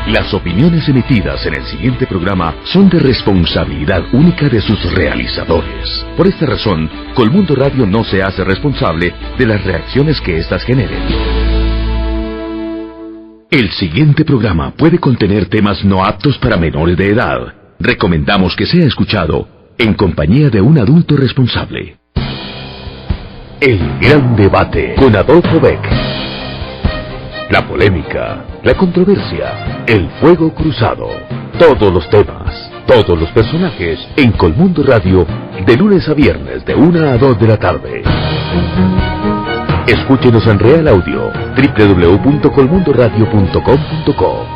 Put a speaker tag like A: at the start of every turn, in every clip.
A: Las opiniones emitidas en el siguiente programa son de responsabilidad única de sus realizadores. Por esta razón, Colmundo Radio no se hace responsable de las reacciones que éstas generen. El siguiente programa puede contener temas no aptos para menores de edad. Recomendamos que sea escuchado en compañía de un adulto responsable. El gran debate con Adolfo Beck. La polémica, la controversia, el fuego cruzado. Todos los temas, todos los personajes en Colmundo Radio de lunes a viernes de 1 a 2 de la tarde. Escúchenos en Real Audio, www.colmundoradio.com.co.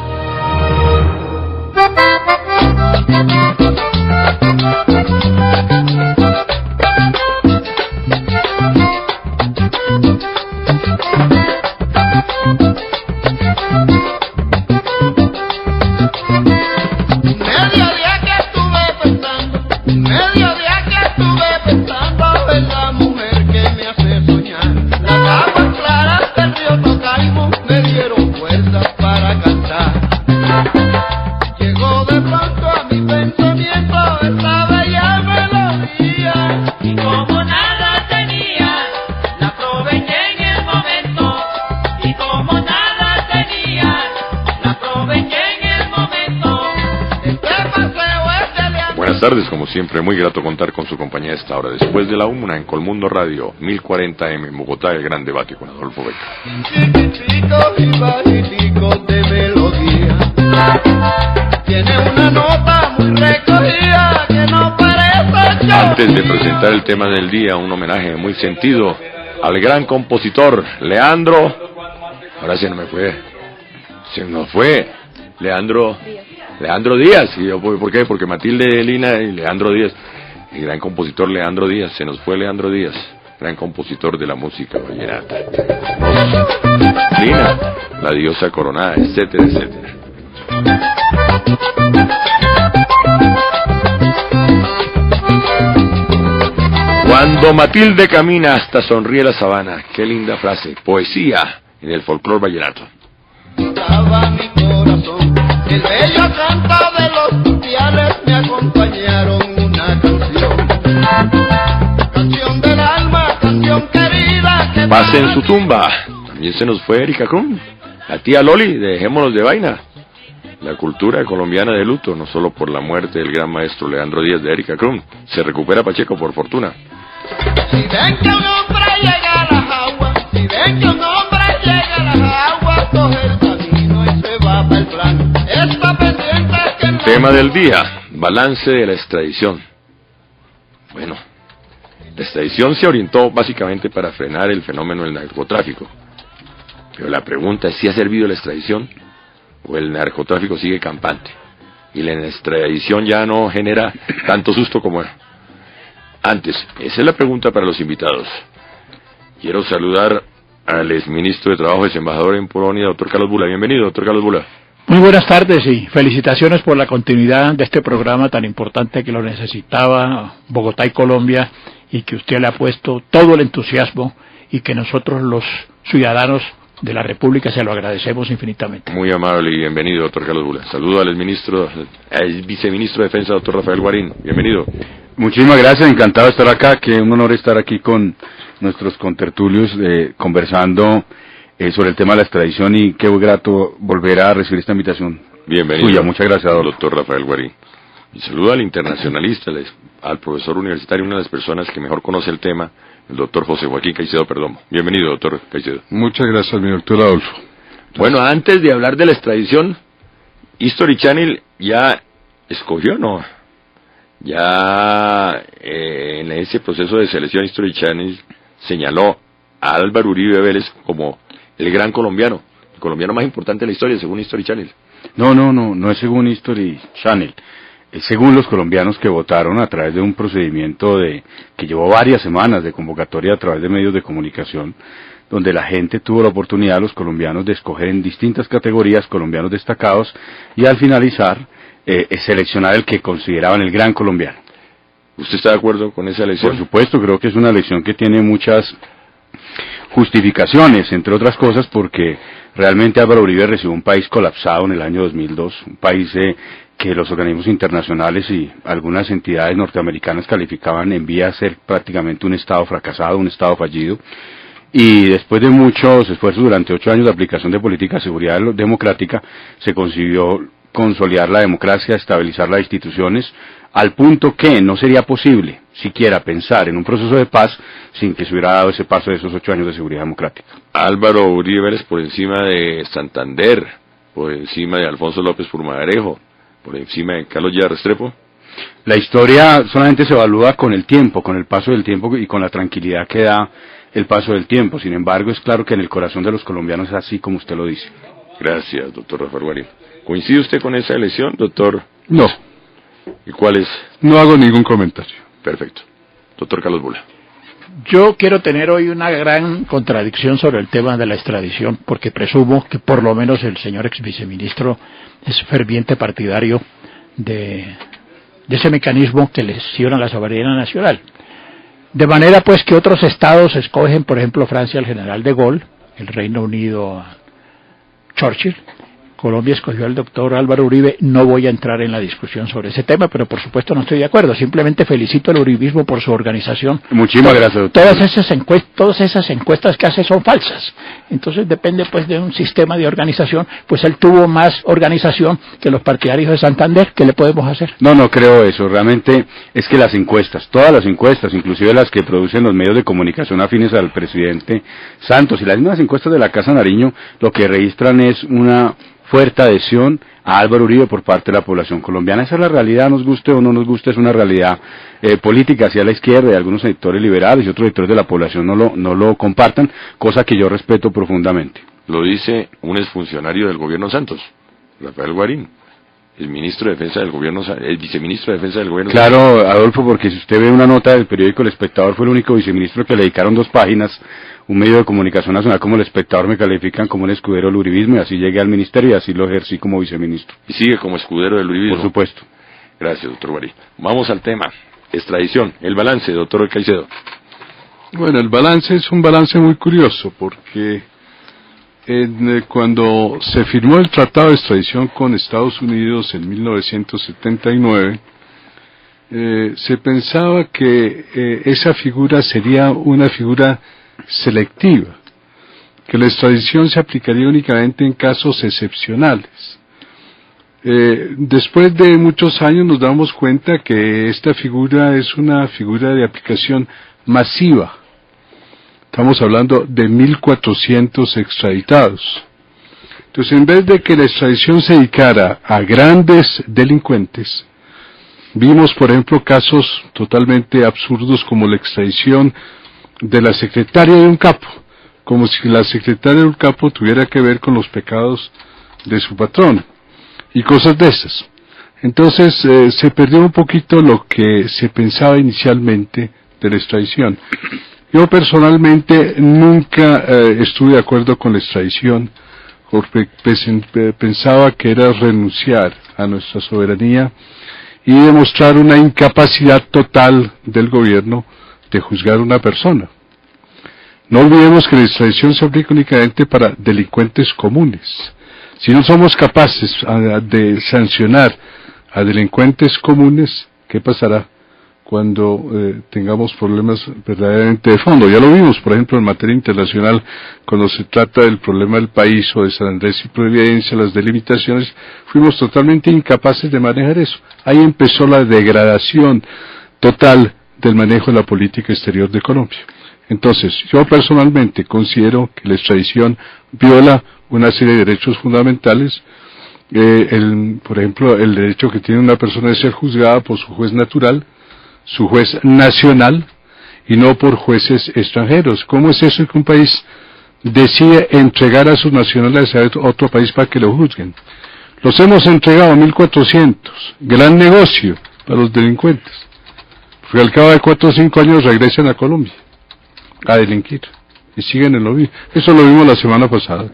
B: Buenas tardes, como siempre, muy grato contar con su compañía a esta hora. Después de la 1 en Colmundo Radio, 1040M en Bogotá, el gran debate con Adolfo Beck.
C: Y bajiticos de melodía. Tiene una nota muy recogida que no parece yo.
B: Antes de presentar el tema del día, un homenaje muy sentido al gran compositor Leandro. Ahora se nos fue. Leandro Díaz. ¿Y yo, por qué? Porque Matilde Lina y Leandro Díaz. El gran compositor Leandro Díaz. Se nos fue Leandro Díaz, gran compositor de la música vallenata. Lina, la diosa coronada, etcétera, etcétera. Cuando Matilde camina hasta sonríe la sabana. Qué linda frase. Poesía en el folclore vallenato.
C: Estaba mi corazón, el bello canto de los piales me acompañaron una canción. Canción del alma, canción querida. Que
B: Pase en su tumba. También se nos fue Erika Krum, la tía Loli, dejémonos de vaina. La cultura colombiana de luto, no solo por la muerte del gran maestro Leandro Díaz de Erika Krum. Se recupera Pacheco por fortuna.
C: Si ven que un hombre llega a las aguas, si ven que un hombre llega a las aguas, coge el camino y se va para el plan. Está pendiente que no...
B: Tema del día, balance de la extradición. Bueno, la extradición se orientó básicamente para frenar el fenómeno del narcotráfico. Pero la pregunta es si ha servido la extradición o el narcotráfico sigue campante. Y la extradición ya no genera tanto susto como antes. Esa es la pregunta para los invitados. Quiero saludar al exministro de Trabajo, embajador en Polonia, doctor Carlos Bula. Bienvenido, doctor Carlos Bula.
D: Muy buenas tardes y felicitaciones por la continuidad de este programa tan importante que lo necesitaba Bogotá y Colombia, y que usted le ha puesto todo el entusiasmo y que nosotros los ciudadanos de la República se lo agradecemos infinitamente.
B: Muy amable y bienvenido, doctor Carlos Bula. Saludo al viceministro de Defensa, doctor Rafael Guarín. Bienvenido.
E: Muchísimas gracias, encantado de estar acá, que un honor estar aquí con nuestros contertulios conversando sobre el tema de la extradición, y qué grato volver a recibir esta invitación.
B: Bienvenido.
E: Tuya. Muchas gracias,
B: doctor Rafael Guarín. Y saludo al internacionalista, al profesor universitario, una de las personas que mejor conoce el tema, el doctor José Joaquín Caicedo Perdomo. Bienvenido, doctor Caicedo.
E: Muchas gracias, mi doctor Adolfo.
B: Bueno, antes de hablar de la extradición, History Channel ya escogió, ¿no? Ya en ese proceso de selección, History Channel señaló a Álvaro Uribe Vélez como el gran colombiano, el colombiano más importante de la historia, según History Channel.
E: No es según History Channel. Es según los colombianos que votaron a través de un procedimiento que llevó varias semanas de convocatoria a través de medios de comunicación, donde la gente tuvo la oportunidad, los colombianos, de escoger en distintas categorías colombianos destacados, y al finalizar seleccionar el que consideraban el gran colombiano.
B: ¿Usted está de acuerdo con esa elección?
E: Por supuesto, creo que es una elección que tiene muchas justificaciones, entre otras cosas, porque realmente Álvaro Uribe recibió un país colapsado en el año 2002, un país que los organismos internacionales y algunas entidades norteamericanas calificaban en vía a ser prácticamente un Estado fracasado, un Estado fallido. Y después de muchos esfuerzos durante 8 años de aplicación de política de seguridad democrática, se consiguió consolidar la democracia, estabilizar las instituciones, al punto que no sería posible siquiera pensar en un proceso de paz sin que se hubiera dado ese paso de esos 8 años de seguridad democrática.
B: Álvaro Uribe es por encima de Santander, por encima de Alfonso López Purmagarejo, por encima de Carlos Lleras Restrepo.
E: La historia solamente se evalúa con el tiempo, con el paso del tiempo y con la tranquilidad que da el paso del tiempo. Sin embargo, es claro que en el corazón de los colombianos es así como usted lo dice.
B: Gracias, doctor Rafael Guarín. ¿Coincide usted con esa elección, doctor?
F: No.
B: ¿Y cuál es?
F: No hago ningún comentario.
B: Perfecto. Doctor Carlos Bula.
D: Yo quiero tener hoy una gran contradicción sobre el tema de la extradición, porque presumo que por lo menos el señor ex viceministro es ferviente partidario de ese mecanismo que lesiona la soberanía nacional. De manera pues que otros estados escogen, por ejemplo, Francia al general de Gaulle, el Reino Unido a Churchill, Colombia escogió al doctor Álvaro Uribe. No voy a entrar en la discusión sobre ese tema, pero por supuesto no estoy de acuerdo. Simplemente felicito al uribismo por su organización.
E: Muchísimas gracias, doctor.
D: Todas esas encuestas que hace son falsas. Entonces depende pues de un sistema de organización. Pues él tuvo más organización que los partidarios de Santander. ¿Qué le podemos hacer?
E: No creo eso. Realmente es que las encuestas, todas las encuestas, inclusive las que producen los medios de comunicación afines al presidente Santos y las mismas encuestas de la Casa Nariño, lo que registran es una fuerte adhesión a Álvaro Uribe por parte de la población colombiana. Esa es la realidad, nos guste o no nos guste, es una realidad política hacia la izquierda, y algunos sectores liberales y otros sectores de la población no lo compartan, cosa que yo respeto profundamente.
B: Lo dice un exfuncionario del gobierno Santos, Rafael Guarín, el ministro de Defensa del gobierno, el viceministro de Defensa del gobierno.
E: Claro, Santos. Adolfo, porque si usted ve una nota del periódico El Espectador, fue el único viceministro que le dedicaron 2 páginas. Un medio de comunicación nacional como El Espectador me califican como un escudero del uribismo, y así llegué al ministerio y así lo ejercí como viceministro.
B: ¿Y sigue como escudero del uribismo?
E: Por supuesto.
B: Gracias, doctor Guarín. Vamos al tema, extradición, el balance, doctor Caicedo.
F: Bueno, el balance es un balance muy curioso, porque cuando se firmó el Tratado de Extradición con Estados Unidos en 1979, se pensaba que esa figura sería una figura selectiva, que la extradición se aplicaría únicamente en casos excepcionales. Después de muchos años nos damos cuenta que esta figura es una figura de aplicación masiva. Estamos hablando de 1.400 extraditados. Entonces, en vez de que la extradición se dedicara a grandes delincuentes, vimos, por ejemplo, casos totalmente absurdos como la extradición de la secretaria de un capo, como si la secretaria de un capo tuviera que ver con los pecados de su patrón, y cosas de esas. Entonces, se perdió un poquito lo que se pensaba inicialmente de la extradición. Yo personalmente nunca estuve de acuerdo con la extradición, porque pensaba que era renunciar a nuestra soberanía y demostrar una incapacidad total del gobierno de juzgar a una persona. No olvidemos que la extradición se aplica únicamente para delincuentes comunes. Si no somos capaces de sancionar a delincuentes comunes, ¿qué pasará cuando tengamos problemas verdaderamente de fondo? Ya lo vimos, por ejemplo, en materia internacional, cuando se trata del problema del país o de San Andrés y Providencia, las delimitaciones, fuimos totalmente incapaces de manejar eso. Ahí empezó la degradación total del manejo de la política exterior de Colombia. Entonces, yo personalmente considero que la extradición viola una serie de derechos fundamentales, por ejemplo, el derecho que tiene una persona de ser juzgada por su juez natural, su juez nacional, y no por jueces extranjeros. ¿Cómo es eso que un país decide entregar a sus nacionales a otro país para que lo juzguen? Los hemos entregado a 1.400, gran negocio para los delincuentes, porque al cabo de 4 o 5 años regresan a Colombia a delinquir y siguen en lo mismo. Eso lo vimos la semana pasada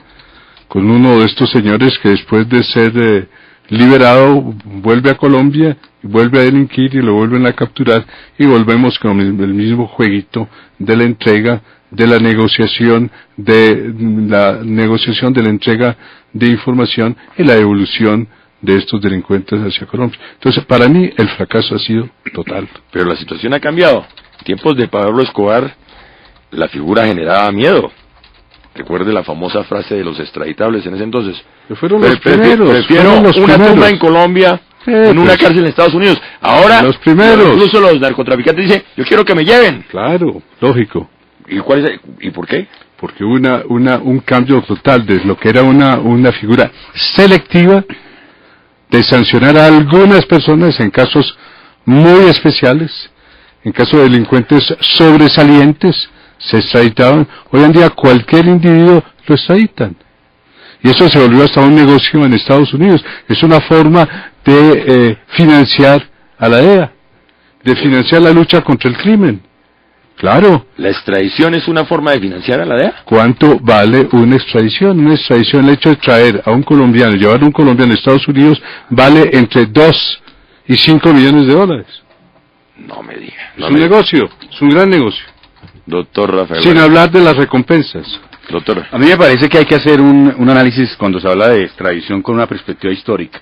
F: con uno de estos señores que después de ser liberado vuelve a Colombia y vuelve a delinquir y lo vuelven a capturar, y volvemos con el mismo jueguito de la entrega de la negociación de la entrega de información y la evolución de estos delincuentes hacia Colombia. Entonces, para mí, el fracaso ha sido total.
B: Pero la situación ha cambiado. En tiempos de Pablo Escobar, la figura generaba miedo. Recuerde la famosa frase de los extraditables en ese entonces.
F: Que fueron los primeros.
B: Prefiero una tumba en Colombia en una cárcel en Estados Unidos. Ahora,
F: los primeros.
B: Incluso los narcotraficantes dicen, yo quiero que me lleven.
F: Claro, lógico.
B: ¿Y por qué?
F: Porque un cambio total de lo que era una figura selectiva de sancionar a algunas personas en casos muy especiales, en casos de delincuentes sobresalientes, se extraditaban. Hoy en día cualquier individuo lo extraditan. Y eso se volvió hasta un negocio en Estados Unidos. Es una forma de financiar a la DEA, de financiar la lucha contra el crimen. Claro.
B: ¿La extradición es una forma de financiar a la DEA?
F: ¿Cuánto vale una extradición? Una extradición, el hecho de traer a un colombiano, llevar a un colombiano a Estados Unidos, vale entre 2 y 5 millones de dólares.
B: No me diga.
F: Es un negocio, es un gran negocio.
B: Doctor Rafael.
F: Sin hablar de las recompensas.
B: Doctor.
E: A mí me parece que hay que hacer un análisis cuando se habla de extradición con una perspectiva histórica.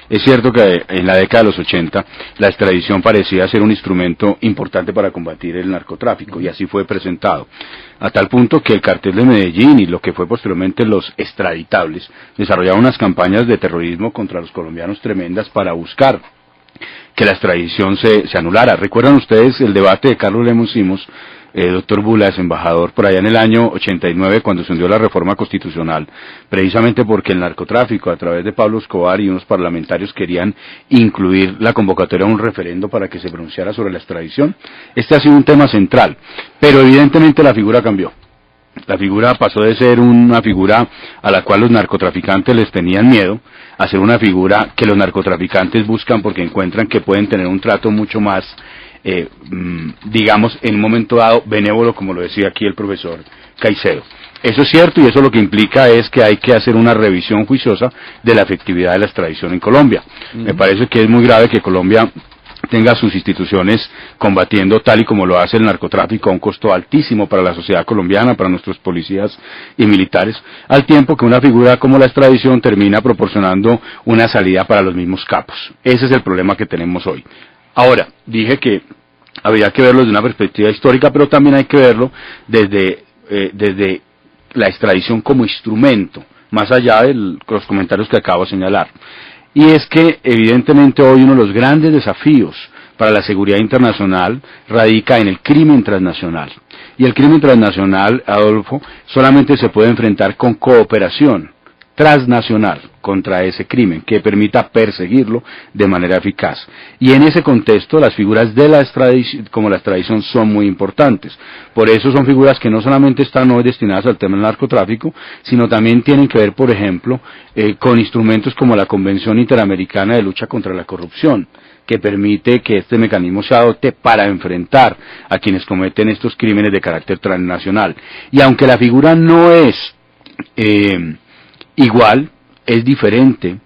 E: Es cierto que en la década de los 80 la extradición parecía ser un instrumento importante para combatir el narcotráfico, y así fue presentado, a tal punto que el cartel de Medellín y lo que fue posteriormente los extraditables desarrollaron unas campañas de terrorismo contra los colombianos tremendas para buscar que la extradición se anulara. ¿Recuerdan ustedes el debate de Carlos Lemos Simos, doctor Bulas, embajador, por allá en el año 89, cuando se hundió la reforma constitucional, precisamente porque el narcotráfico, a través de Pablo Escobar y unos parlamentarios, querían incluir la convocatoria a un referendo para que se pronunciara sobre la extradición? Este ha sido un tema central, pero evidentemente la figura cambió. La figura pasó de ser una figura a la cual los narcotraficantes les tenían miedo, a ser una figura que los narcotraficantes buscan porque encuentran que pueden tener un trato mucho más digamos, en un momento dado, benévolo, como lo decía aquí el profesor Caicedo. Eso es cierto, y eso lo que implica es que hay que hacer una revisión juiciosa de la efectividad de la extradición en Colombia. Me parece que es muy grave que Colombia tenga sus instituciones combatiendo tal y como lo hace el narcotráfico a un costo altísimo para la sociedad colombiana, para nuestros policías y militares, al tiempo que una figura como la extradición termina proporcionando una salida para los mismos capos. Ese es el problema que tenemos hoy. Ahora, dije que habría que verlo desde una perspectiva histórica, pero también hay que verlo desde la extradición como instrumento, más allá de los comentarios que acabo de señalar. Y es que, evidentemente, hoy uno de los grandes desafíos para la seguridad internacional radica en el crimen transnacional. Y el crimen transnacional, Adolfo, solamente se puede enfrentar con cooperación transnacional contra ese crimen, que permita perseguirlo de manera eficaz. Y en ese contexto, las figuras de la extradición, como la extradición, son muy importantes. Por eso son figuras que no solamente están hoy destinadas al tema del narcotráfico, sino también tienen que ver, por ejemplo, con instrumentos como la Convención Interamericana de Lucha contra la Corrupción, que permite que este mecanismo se adopte para enfrentar a quienes cometen estos crímenes de carácter transnacional. Y aunque la figura no es igual, es diferente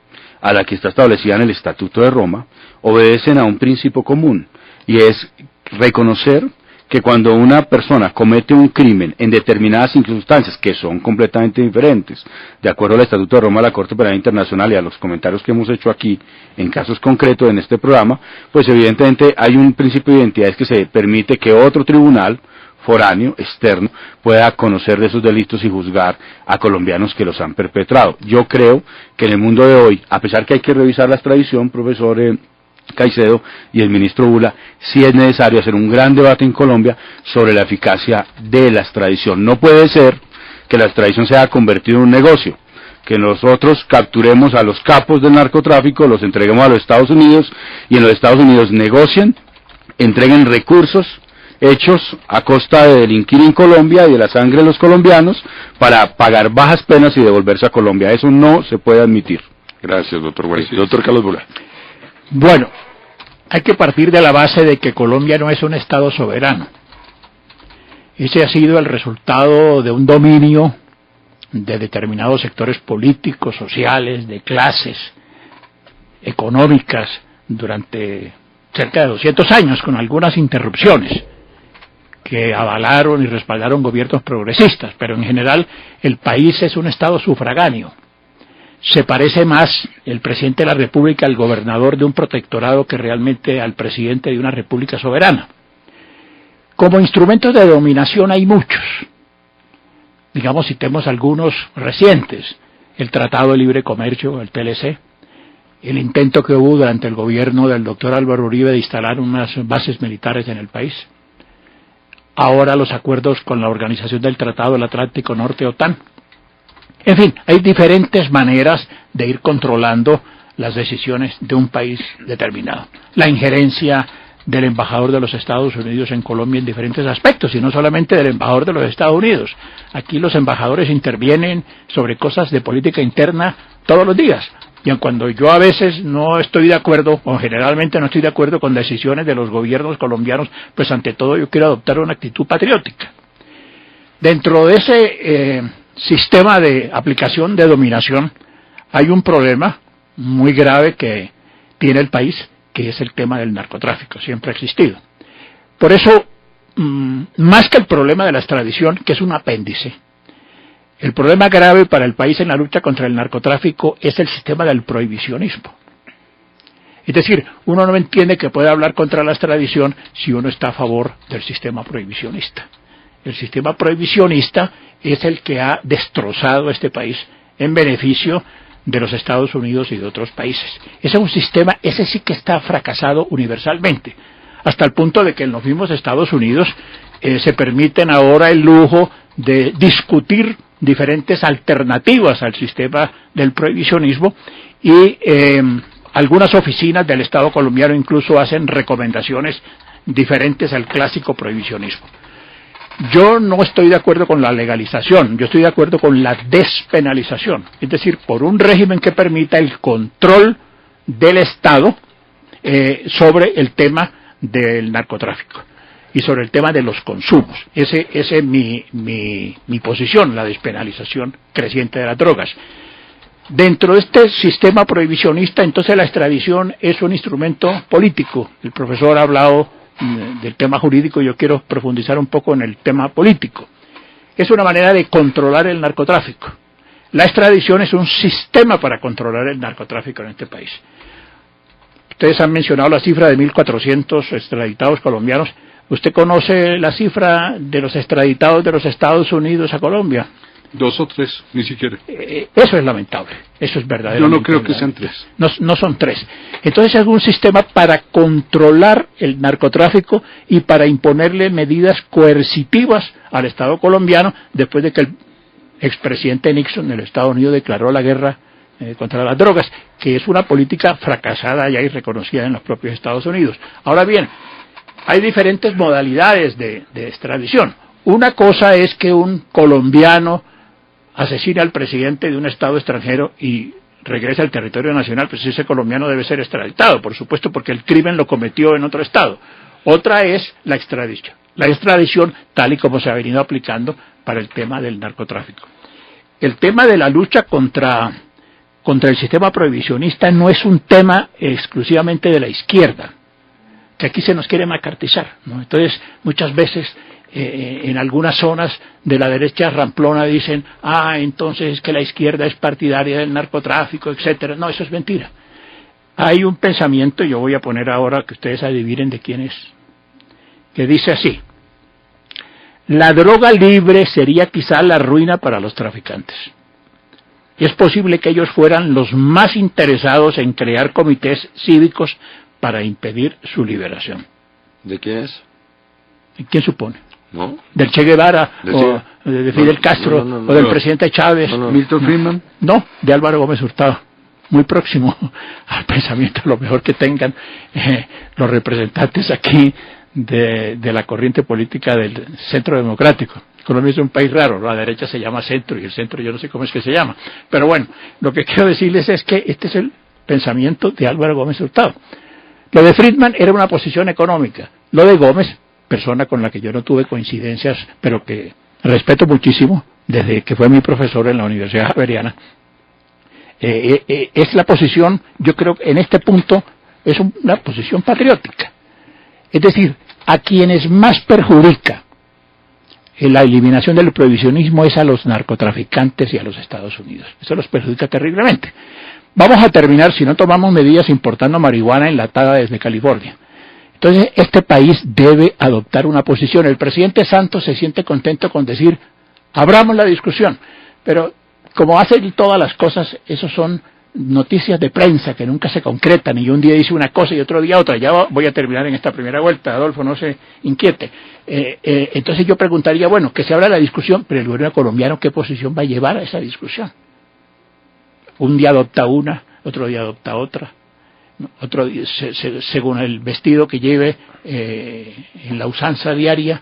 E: a la que está establecida en el Estatuto de Roma, obedecen a un principio común, y es reconocer que cuando una persona comete un crimen en determinadas circunstancias que son completamente diferentes, de acuerdo al Estatuto de Roma, la Corte Penal Internacional y a los comentarios que hemos hecho aquí en casos concretos en este programa, pues evidentemente hay un principio de identidad que se permite que otro tribunal foráneo, externo, pueda conocer de esos delitos y juzgar a colombianos que los han perpetrado. Yo creo que en el mundo de hoy, a pesar que hay que revisar la extradición, profesor Caicedo y el ministro Bula, sí es necesario hacer un gran debate en Colombia sobre la eficacia de la extradición. No puede ser que la extradición se haya convertido en un negocio, que nosotros capturemos a los capos del narcotráfico, los entreguemos a los Estados Unidos, y en los Estados Unidos negocien, entreguen recursos hechos a costa de delinquir en Colombia y de la sangre de los colombianos para pagar bajas penas y devolverse a Colombia. Eso no se puede admitir.
B: Gracias, doctor Guarín. Doctor Carlos Bula.
D: Bueno, hay que partir de la base de que Colombia no es un Estado soberano. Ese ha sido el resultado de un dominio de determinados sectores políticos, sociales, de clases, económicas, durante cerca de 200 años, con algunas interrupciones, que avalaron y respaldaron gobiernos progresistas, pero en general el país es un estado sufragáneo. Se parece más el presidente de la República al gobernador de un protectorado que realmente al presidente de una república soberana. Como instrumentos de dominación hay muchos. Digamos, citemos algunos recientes: el Tratado de Libre Comercio, el TLC, el intento que hubo durante el gobierno del doctor Álvaro Uribe de instalar unas bases militares en el país, ahora los acuerdos con la Organización del Tratado del Atlántico Norte, OTAN. En fin, hay diferentes maneras de ir controlando las decisiones de un país determinado. La injerencia del embajador de los Estados Unidos en Colombia en diferentes aspectos, y no solamente del embajador de los Estados Unidos. Aquí los embajadores intervienen sobre cosas de política interna todos los días. Y cuando yo a veces no estoy de acuerdo, o generalmente no estoy de acuerdo con decisiones de los gobiernos colombianos, pues ante todo yo quiero adoptar una actitud patriótica. Dentro de ese sistema de aplicación de dominación hay un problema muy grave que tiene el país, que es el tema del narcotráfico. Siempre ha existido. Por eso, más que el problema de la extradición, que es un apéndice, el problema grave para el país en la lucha contra el narcotráfico es el sistema del prohibicionismo. Es decir, uno no entiende que pueda hablar contra la extradición si uno está a favor del sistema prohibicionista. El sistema prohibicionista es el que ha destrozado este país en beneficio de los Estados Unidos y de otros países. Ese es un sistema, ese sí que está fracasado universalmente, hasta el punto de que en los mismos Estados Unidos se permiten ahora el lujo de discutir diferentes alternativas al sistema del prohibicionismo, y algunas oficinas del Estado colombiano incluso hacen recomendaciones diferentes al clásico prohibicionismo. Yo no estoy de acuerdo con la legalización, yo estoy de acuerdo con la despenalización, es decir, por un régimen que permita el control del Estado sobre el tema del narcotráfico y sobre el tema de los consumos. Ese es mi posición, la despenalización creciente de las drogas. Dentro de este sistema prohibicionista, entonces la extradición es un instrumento político. El profesor ha hablado del tema jurídico, yo quiero profundizar un poco en el tema político. Es una manera de controlar el narcotráfico. La extradición es un sistema para controlar el narcotráfico en este país. Ustedes han mencionado la cifra de 1.400 extraditados colombianos. ¿Usted conoce la cifra de los extraditados de los Estados Unidos a Colombia?
F: 2 o 3, ni siquiera.
D: Eso es lamentable, eso es verdaderamente.
F: Yo no creo que sean 3.
D: No son 3. Entonces es un sistema para controlar el narcotráfico y para imponerle medidas coercitivas al Estado colombiano después de que el expresidente Nixon del Estados Unidos declaró la guerra contra las drogas, que es una política fracasada ya y reconocida en los propios Estados Unidos. Ahora bien, hay diferentes modalidades de extradición. Una cosa es que un colombiano asesina al presidente de un estado extranjero y regresa al territorio nacional, pues ese colombiano debe ser extraditado, por supuesto, porque el crimen lo cometió en otro estado. Otra es la extradición. La extradición tal y como se ha venido aplicando para el tema del narcotráfico. El tema de la lucha contra el sistema prohibicionista no es un tema exclusivamente de la izquierda, que aquí se nos quiere macartizar, ¿no? Entonces, muchas veces en algunas zonas de la derecha ramplona dicen, entonces es que la izquierda es partidaria del narcotráfico, etcétera. No, eso es mentira. Hay un pensamiento, yo voy a poner ahora que ustedes adivinen de quién es, que dice así: la droga libre sería quizá la ruina para los traficantes. Y es posible que ellos fueran los más interesados en crear comités cívicos para impedir su liberación.
B: ¿De quién es?
D: ¿Quién supone?
B: ¿No?
D: ¿Del Che Guevara o de Fidel Castro o del presidente Chávez?
F: ¿Milton Friedman?
D: No, de Álvaro Gómez Hurtado. Muy próximo al pensamiento, lo mejor que tengan los representantes aquí de la corriente política del Centro Democrático. Colombia es un país raro, la derecha se llama centro y el centro yo no sé cómo es que se llama. Pero bueno, lo que quiero decirles es que este es el pensamiento de Álvaro Gómez Hurtado. Lo de Friedman era una posición económica. Lo de Gómez, persona con la que yo no tuve coincidencias, pero que respeto muchísimo, desde que fue mi profesor en la Universidad Javeriana, es la posición, yo creo que en este punto, es una posición patriótica. Es decir, a quienes más perjudica la eliminación del prohibicionismo es a los narcotraficantes y a los Estados Unidos. Eso los perjudica terriblemente. Vamos a terminar si no tomamos medidas importando marihuana enlatada desde California. Entonces, este país debe adoptar una posición. El presidente Santos se siente contento con decir, abramos la discusión, pero como hace todas las cosas, esos son noticias de prensa que nunca se concretan, y un día dice una cosa y otro día otra. Ya voy a terminar en esta primera vuelta, Adolfo, no se inquiete. Entonces yo preguntaría, bueno, que se abra la discusión, pero el gobierno colombiano, ¿qué posición va a llevar a esa discusión? Un día adopta una, otro día adopta otra, otro día, según el vestido que lleve en la usanza diaria.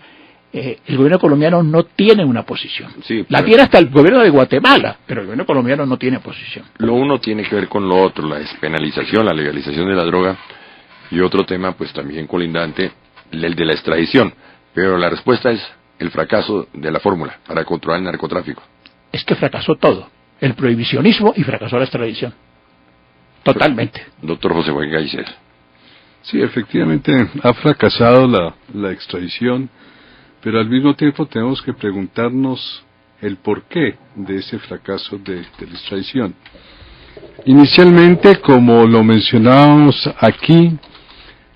D: El gobierno colombiano no tiene una posición.
B: Sí,
D: la tiene hasta el gobierno de Guatemala, pero el gobierno colombiano no tiene posición.
B: Lo uno tiene que ver con lo otro, la despenalización, la legalización de la droga, y otro tema pues también colindante, el de la extradición. Pero la respuesta es el fracaso de la fórmula para controlar el narcotráfico.
D: Es que fracasó todo, el prohibicionismo, y fracasó la extradición. Totalmente.
B: Doctor José Joaquín Gallicer.
F: Sí, efectivamente ha fracasado la extradición, pero al mismo tiempo tenemos que preguntarnos el porqué de ese fracaso de la extradición. Inicialmente, como lo mencionábamos aquí,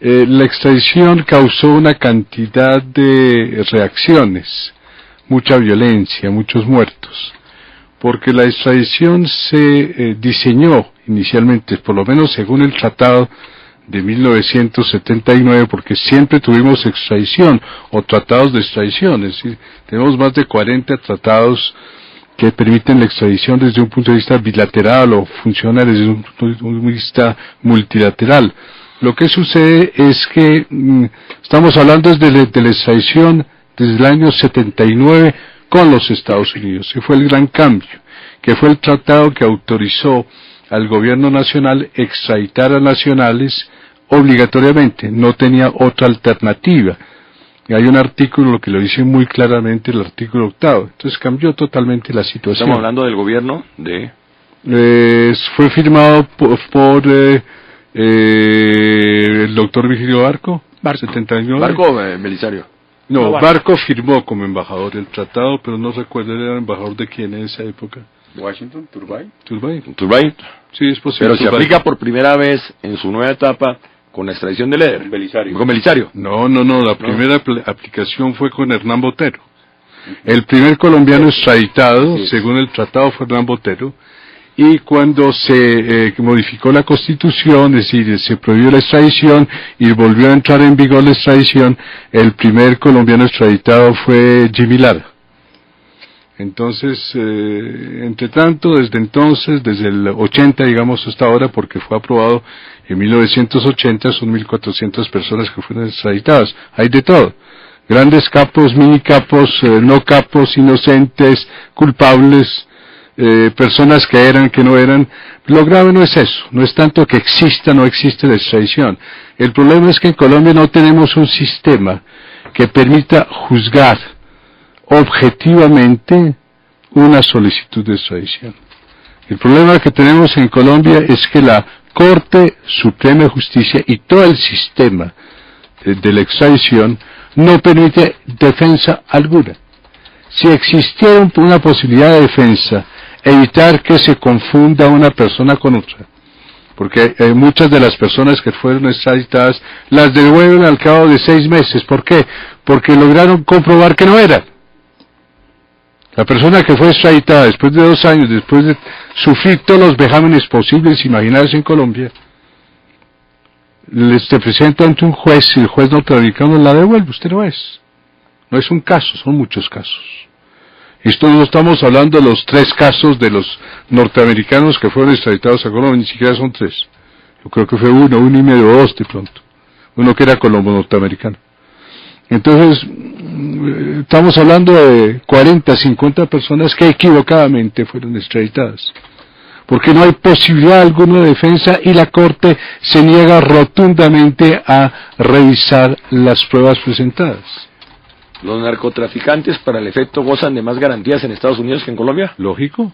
F: la extradición causó una cantidad de reacciones, mucha violencia, muchos muertos, porque la extradición se diseñó inicialmente, por lo menos según el tratado de 1979, porque siempre tuvimos extradición o tratados de extradición, es decir, tenemos más de 40 tratados que permiten la extradición desde un punto de vista bilateral o funciona desde un punto de vista multilateral. Lo que sucede es que estamos hablando de la extradición desde el año 79 con los Estados Unidos, que fue el gran cambio, que fue el tratado que autorizó al gobierno nacional extraditar a nacionales obligatoriamente, no tenía otra alternativa. Y hay un artículo que lo dice muy claramente, el artículo 8, entonces cambió totalmente la situación.
B: Estamos hablando del gobierno de...
F: fue firmado por el doctor Vigilio Barco, 79.
B: Barco Belisario.
F: No, Barco firmó como embajador el tratado, pero no recuerdo, era embajador de quién en esa época.
E: Washington, Turbay.
B: Turbay.
F: Sí, es posible.
B: Pero se aplica por primera vez en su nueva etapa con la extradición de Leder. Con Belisario.
F: No, la primera aplicación fue con Hernán Botero. El primer colombiano extraditado, según el tratado, fue Hernán Botero. Y cuando se modificó la Constitución, es decir, se prohibió la extradición y volvió a entrar en vigor la extradición, el primer colombiano extraditado fue Jimmy Lara. Entonces, entre tanto, desde el 80, digamos, hasta ahora, porque fue aprobado en 1980, son 1.400 personas que fueron extraditadas. Hay de todo. Grandes capos, mini capos, no capos, inocentes, culpables, personas que eran, que no eran. Lo grave no es eso, no es tanto que exista o no existe la extradición. El problema es que en Colombia no tenemos un sistema que permita juzgar objetivamente una solicitud de extradición. El problema que tenemos en Colombia es que la Corte Suprema de Justicia y todo el sistema de la extradición no permite defensa alguna. Si existiera una posibilidad de defensa, evitar que se confunda una persona con otra, porque muchas de las personas que fueron extraditadas las devuelven al cabo de 6 meses. ¿Por qué? Porque lograron comprobar que no era. La persona que fue extraditada después de 2 años, después de sufrir todos los vejámenes posibles, imaginarse en Colombia, se presenta ante un juez y el juez norteamericano la devuelve. Usted no es. No es un caso, son muchos casos. Esto no estamos hablando de los 3 casos de los norteamericanos que fueron extraditados a Colombia, ni siquiera son 3. Yo creo que fue 1 y medio, 2 de pronto. Uno que era colombo-norteamericano. Entonces, estamos hablando de 40, 50 personas que equivocadamente fueron extraditadas. Porque no hay posibilidad alguna de defensa y la Corte se niega rotundamente a revisar las pruebas presentadas.
B: ¿Los narcotraficantes para el efecto gozan de más garantías en Estados Unidos que en Colombia?
F: Lógico.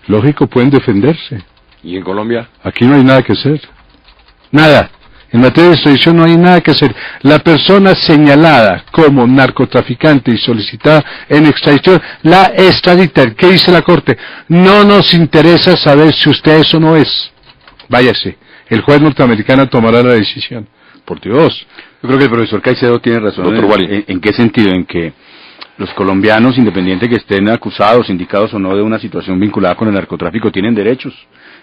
F: Lógico, pueden defenderse.
B: ¿Y en Colombia?
F: Aquí no hay nada que hacer. Nada. En materia de extradición no hay nada que hacer. La persona señalada como narcotraficante y solicitada en extradición, la extraditan. ¿Qué dice la Corte? No nos interesa saber si usted eso no es. Váyase. El juez norteamericano tomará la decisión. Por Dios.
E: Yo creo que el profesor Caicedo tiene razón. ¿En qué sentido? En que los colombianos, independiente que estén acusados, indicados o no de una situación vinculada con el narcotráfico, tienen derechos.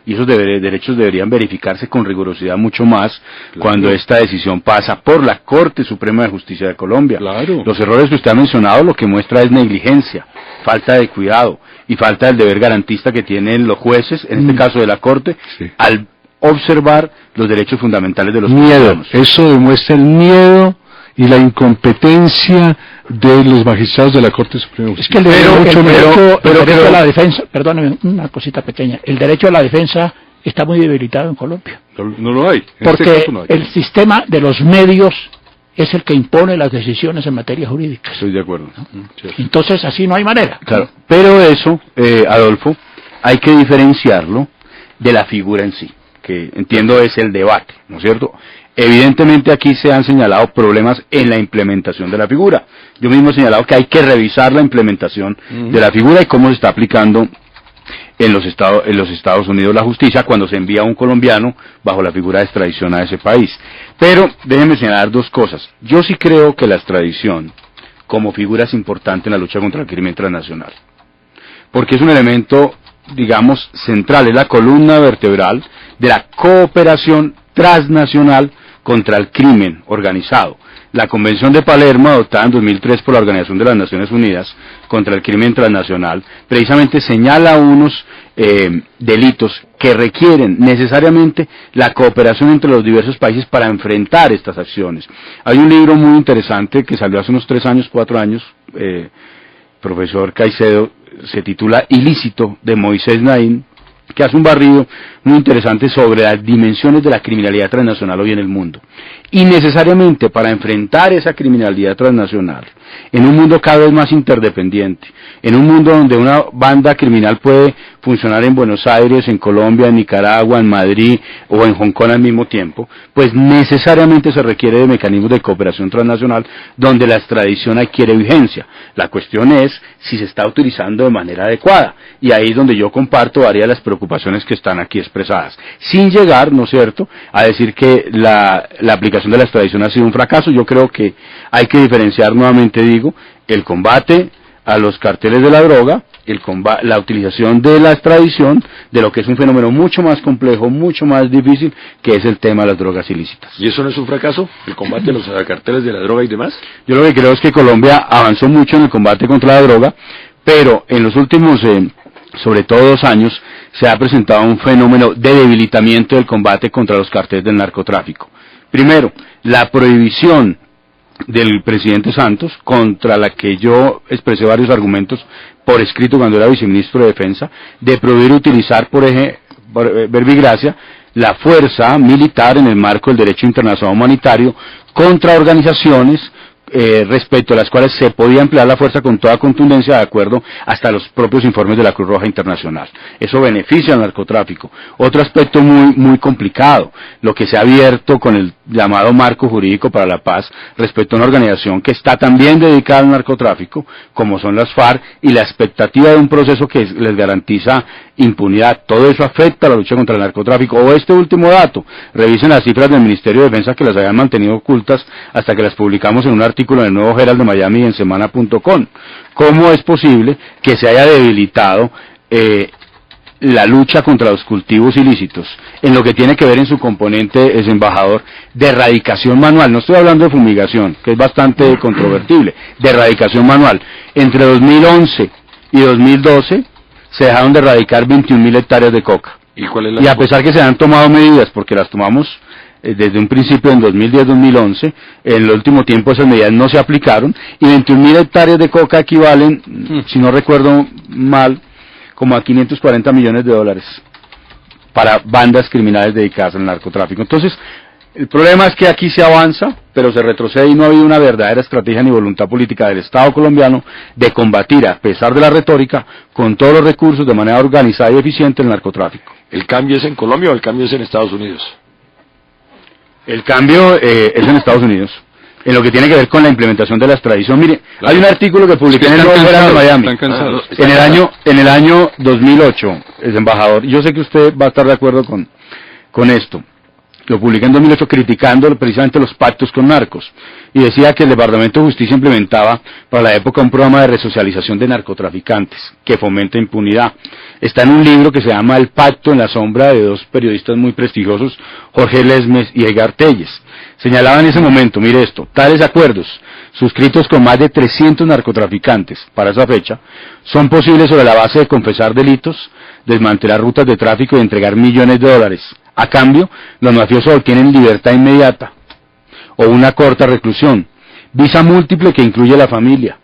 E: Y esos derechos deberían verificarse con rigurosidad mucho más cuando esta decisión pasa por la Corte Suprema de Justicia de Colombia.
F: Claro.
E: Los errores que usted ha mencionado lo que muestra es negligencia, falta de cuidado y falta del deber garantista que tienen los jueces, en este caso de la Corte, al observar los derechos fundamentales de los ciudadanos.
F: Eso demuestra el miedo y la incompetencia de los magistrados de la Corte Suprema de Justicia.
D: Es que el derecho a la defensa, perdóneme, una cosita pequeña, el derecho a la defensa está muy debilitado en Colombia.
F: No lo hay.
D: Porque el sistema de los medios es el que impone las decisiones en materia jurídica.
E: Estoy de acuerdo.
D: ¿No? Entonces así no hay manera.
E: Claro, pero eso, Adolfo, hay que diferenciarlo de la figura en sí, que entiendo es el debate, ¿no es cierto? Evidentemente aquí se han señalado problemas en la implementación de la figura. Yo mismo he señalado que hay que revisar la implementación de la figura y cómo se está aplicando en los Estados Unidos la justicia cuando se envía a un colombiano bajo la figura de extradición a ese país. Pero déjenme señalar dos cosas. Yo sí creo que la extradición como figura es importante en la lucha contra el crimen transnacional, porque es un elemento, digamos, central, es la columna vertebral de la cooperación transnacional contra el crimen organizado. La Convención de Palermo, adoptada en 2003 por la Organización de las Naciones Unidas contra el crimen transnacional, precisamente señala unos delitos que requieren necesariamente la cooperación entre los diversos países para enfrentar estas acciones. Hay un libro muy interesante que salió hace unos 4 años, profesor Caicedo, se titula Ilícito, de Moisés Naim, que hace un barrido muy interesante sobre las dimensiones de la criminalidad transnacional hoy en el mundo. Y necesariamente para enfrentar esa criminalidad transnacional, en un mundo cada vez más interdependiente, en un mundo donde una banda criminal puede funcionar en Buenos Aires, en Colombia, en Nicaragua, en Madrid o en Hong Kong al mismo tiempo, pues necesariamente se requiere de mecanismos de cooperación transnacional donde la extradición adquiere vigencia. La cuestión es si se está utilizando de manera adecuada, y ahí es donde yo comparto varias de las preocupaciones que están aquí expresadas, sin llegar, ¿no es cierto?, a decir que la aplicación de la extradición ha sido un fracaso. Yo creo que hay que diferenciar, nuevamente digo, el combate a los carteles de la droga, la utilización de la extradición, de lo que es un fenómeno mucho más complejo, mucho más difícil, que es el tema de las drogas ilícitas.
B: ¿Y eso no es un fracaso, el combate a los carteles de la droga y demás?
E: Yo lo que creo es que Colombia avanzó mucho en el combate contra la droga, pero en los últimos, sobre todo 2 años, se ha presentado un fenómeno de debilitamiento del combate contra los carteles del narcotráfico. Primero, la prohibición del presidente Santos, contra la que yo expresé varios argumentos por escrito cuando era viceministro de Defensa, de prohibir utilizar, por verbigracia, la fuerza militar en el marco del derecho internacional humanitario contra organizaciones respecto a las cuales se podía emplear la fuerza con toda contundencia, de acuerdo hasta los propios informes de la Cruz Roja Internacional. Eso beneficia al narcotráfico. Otro aspecto muy complicado, lo que se ha abierto con el llamado marco jurídico para la paz respecto a una organización que está también dedicada al narcotráfico, como son las FARC, y la expectativa de un proceso que les garantiza impunidad. Todo eso afecta a la lucha contra el narcotráfico. O este último dato, revisen las cifras del Ministerio de Defensa, que las habían mantenido ocultas hasta que las publicamos en un artículo en el Nuevo Herald de Miami y en semana.com. ¿Cómo es posible que se haya debilitado la lucha contra los cultivos ilícitos en lo que tiene que ver en su componente, es embajador, de erradicación manual? No estoy hablando de fumigación, que es bastante controvertible, de erradicación manual. Entre 2011 y 2012 se dejaron de erradicar 21.000 hectáreas de coca. Y a pesar que se han tomado medidas, porque las tomamos desde un principio en 2010-2011, en el último tiempo esas medidas no se aplicaron, y 21.000 hectáreas de coca equivalen, si no recuerdo mal, como a $540 millones para bandas criminales dedicadas al narcotráfico. Entonces, el problema es que aquí se avanza, pero se retrocede, y no ha habido una verdadera estrategia ni voluntad política del Estado colombiano de combatir, a pesar de la retórica, con todos los recursos, de manera organizada y eficiente, el narcotráfico.
B: ¿El cambio es en Colombia o el cambio es en Estados Unidos?
E: El cambio es en Estados Unidos, en lo que tiene que ver con la implementación de la extradición. Mire, claro, hay un artículo que publiqué en el Nuevo Herald de Miami. En el año 2008, el embajador, yo sé que usted va a estar de acuerdo con esto, lo publiqué en 2008 criticando precisamente los pactos con narcos, y decía que el Departamento de Justicia implementaba para la época un programa de resocialización de narcotraficantes que fomenta impunidad. Está en un libro que se llama El Pacto en la sombra, de dos periodistas muy prestigiosos, Jorge Lesmes y Edgar Telles. Señalaba en ese momento, mire esto, tales acuerdos, suscritos con más de 300 narcotraficantes para esa fecha, son posibles sobre la base de confesar delitos, desmantelar rutas de tráfico y entregar millones de dólares. A cambio, los mafiosos obtienen libertad inmediata o una corta reclusión, visa múltiple que incluye la familia,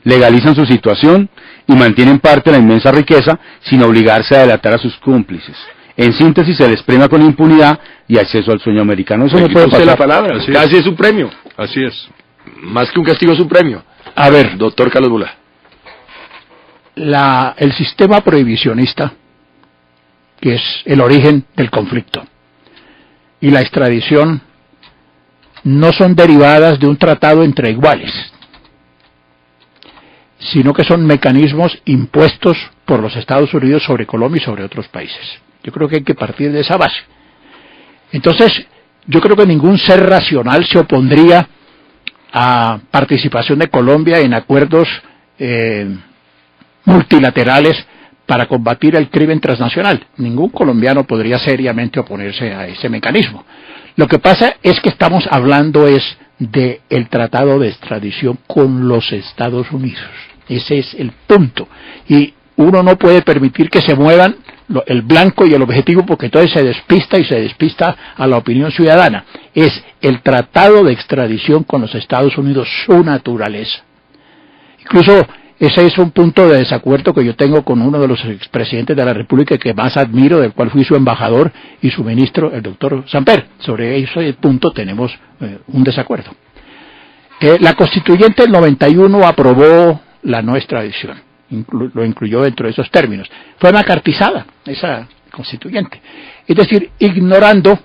E: legalizan su situación y mantienen parte de la inmensa riqueza sin obligarse a delatar a sus cómplices. En síntesis, se les premia con impunidad y acceso al sueño americano. Eso no puede pasar.
B: La palabra, casi es un premio.
F: Así es.
B: Más que un castigo es un premio.
D: A ver,
B: doctor Carlos Bula.
D: El sistema prohibicionista, que es el origen del conflicto, y la extradición no son derivadas de un tratado entre iguales, sino que son mecanismos impuestos por los Estados Unidos sobre Colombia y sobre otros países. Yo creo que hay que partir de esa base. Entonces, yo creo que ningún ser racional se opondría a participación de Colombia en acuerdos multilaterales para combatir el crimen transnacional. Ningún colombiano podría seriamente oponerse a ese mecanismo. Lo que pasa es que estamos hablando del tratado de extradición con los Estados Unidos. Ese es el punto. Y uno no puede permitir que se muevan el blanco y el objetivo, porque entonces se despista a la opinión ciudadana. Es el tratado de extradición con los Estados Unidos, su naturaleza. Incluso ese es un punto de desacuerdo que yo tengo con uno de los expresidentes de la República que más admiro, del cual fui su embajador, y su ministro, el doctor Samper. Sobre ese punto tenemos un desacuerdo. La Constituyente del 91 aprobó la no extradición, lo incluyó dentro de esos términos. Fue macartizada esa Constituyente. Es decir, ignorando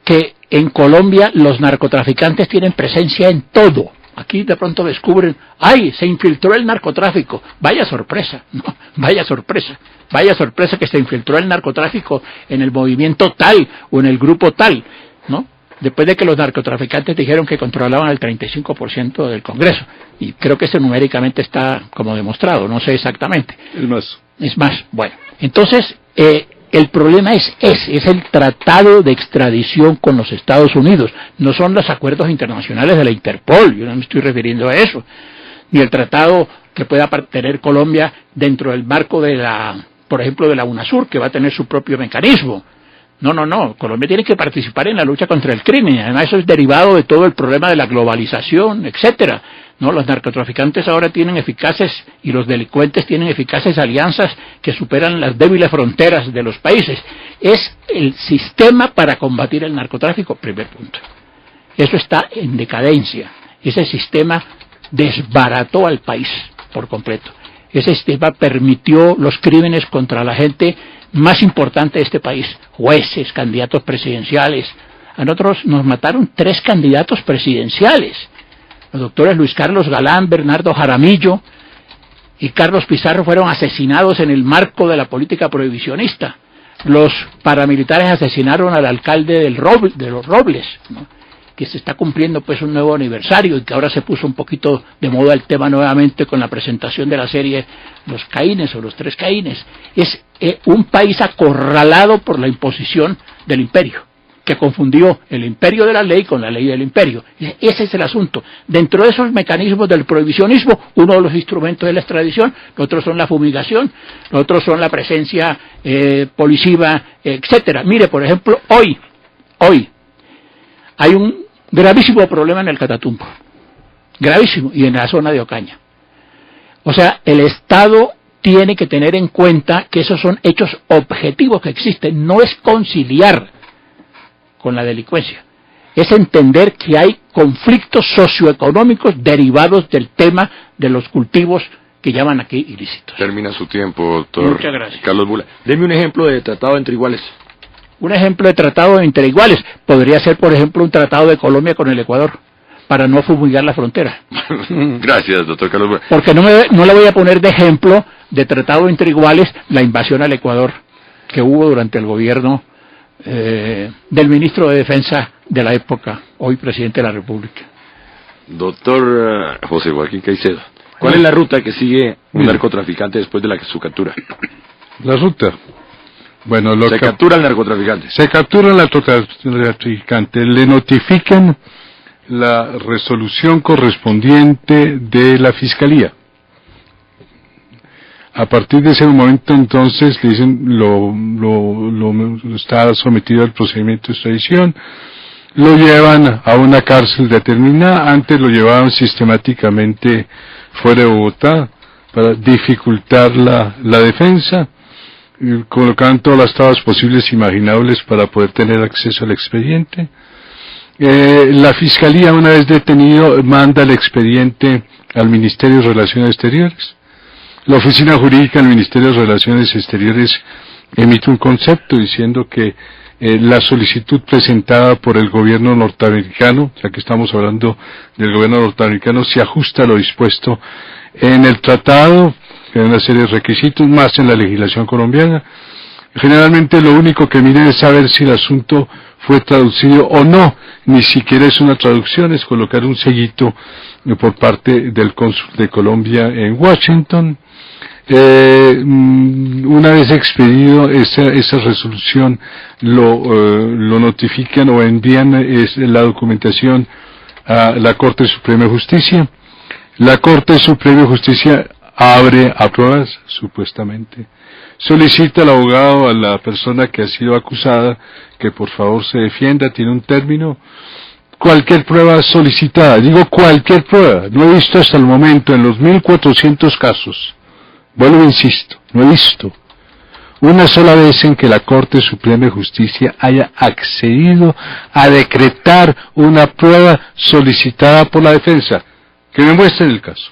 D: que en Colombia los narcotraficantes tienen presencia en todo. Aquí de pronto descubren, ¡ay! Se infiltró el narcotráfico. Vaya sorpresa, ¿no? Vaya sorpresa que se infiltró el narcotráfico en el movimiento tal o en el grupo tal, ¿no? Después de que los narcotraficantes dijeron que controlaban el 35% del Congreso. Y creo que eso numéricamente está como demostrado, no sé exactamente. Es más, bueno. Entonces, el problema es el tratado de extradición con los Estados Unidos, no son los acuerdos internacionales de la Interpol, yo no me estoy refiriendo a eso, ni el tratado que pueda tener Colombia dentro del marco por ejemplo, de la UNASUR, que va a tener su propio mecanismo. No, Colombia tiene que participar en la lucha contra el crimen, además eso es derivado de todo el problema de la globalización, etcétera. No, los narcotraficantes ahora tienen eficaces y los delincuentes tienen eficaces alianzas que superan las débiles fronteras de los países. Es el sistema para combatir el narcotráfico, primer punto. Eso está en decadencia. Ese sistema desbarató al país por completo. Ese sistema permitió los crímenes contra la gente más importante de este país, jueces, candidatos presidenciales. A nosotros nos mataron 3 candidatos presidenciales. Los doctores Luis Carlos Galán, Bernardo Jaramillo y Carlos Pizarro fueron asesinados en el marco de la política prohibicionista. Los paramilitares asesinaron al alcalde de Los Robles, ¿no? Que se está cumpliendo pues un nuevo aniversario y que ahora se puso un poquito de moda el tema nuevamente con la presentación de la serie Los Caínes o Los Tres Caínes. Es un país acorralado por la imposición del imperio, que confundió el imperio de la ley con la ley del imperio. Ese es el asunto. Dentro de esos mecanismos del prohibicionismo, uno de los instrumentos de la extradición, los otros son la fumigación, los otros son la presencia policiva, etcétera. Mire, por ejemplo, hoy hay un gravísimo problema en el Catatumbo, gravísimo, y en la zona de Ocaña. O sea, el Estado tiene que tener en cuenta que esos son hechos objetivos que existen, no es conciliar con la delincuencia, es entender que hay conflictos socioeconómicos derivados del tema de los cultivos que llaman aquí ilícitos.
B: Termina su tiempo, doctor.
D: Muchas gracias.
B: Carlos Bula. Deme un ejemplo de tratado entre iguales.
D: Un ejemplo de tratado entre iguales podría ser, por ejemplo, un tratado de Colombia con el Ecuador, para no fumigar la frontera.
B: Gracias, doctor Carlos.
D: Porque no le voy a poner de ejemplo de tratado entre iguales la invasión al Ecuador que hubo durante el gobierno del ministro de Defensa de la época, hoy presidente de la República.
B: Doctor José Joaquín Caicedo, ¿cuál es la ruta que sigue un narcotraficante después de su captura?
F: La ruta. Bueno,
B: se captura al narcotraficante.
F: Se captura al narcotraficante, le notifican la resolución correspondiente de la Fiscalía. A partir de ese momento, entonces, le dicen, lo está sometido al procedimiento de extradición, lo llevan a una cárcel determinada. Antes lo llevaban sistemáticamente fuera de Bogotá para dificultar la defensa, y colocaban todas las trabas posibles e imaginables para poder tener acceso al expediente. La Fiscalía, una vez detenido, manda el expediente al Ministerio de Relaciones Exteriores. La Oficina Jurídica del Ministerio de Relaciones Exteriores emite un concepto diciendo que la solicitud presentada por el gobierno norteamericano, ya que estamos hablando del gobierno norteamericano, se ajusta a lo dispuesto en el tratado, en una serie de requisitos, más en la legislación colombiana. Generalmente lo único que miran es saber si el asunto fue traducido o no, ni siquiera es una traducción, es colocar un sellito por parte del cónsul de Colombia en Washington. Una vez expedido esa resolución, lo notifican o envían la documentación a la Corte Suprema de Justicia. La Corte Suprema de Justicia abre a pruebas, supuestamente, solicita al abogado, a la persona que ha sido acusada, que por favor se defienda, tiene un término. Cualquier prueba solicitada, digo cualquier prueba, no he visto hasta el momento en los 1400 casos, vuelvo insisto, no he visto una sola vez en que la Corte Suprema de Justicia haya accedido a decretar una prueba solicitada por la defensa. Que me muestren el caso.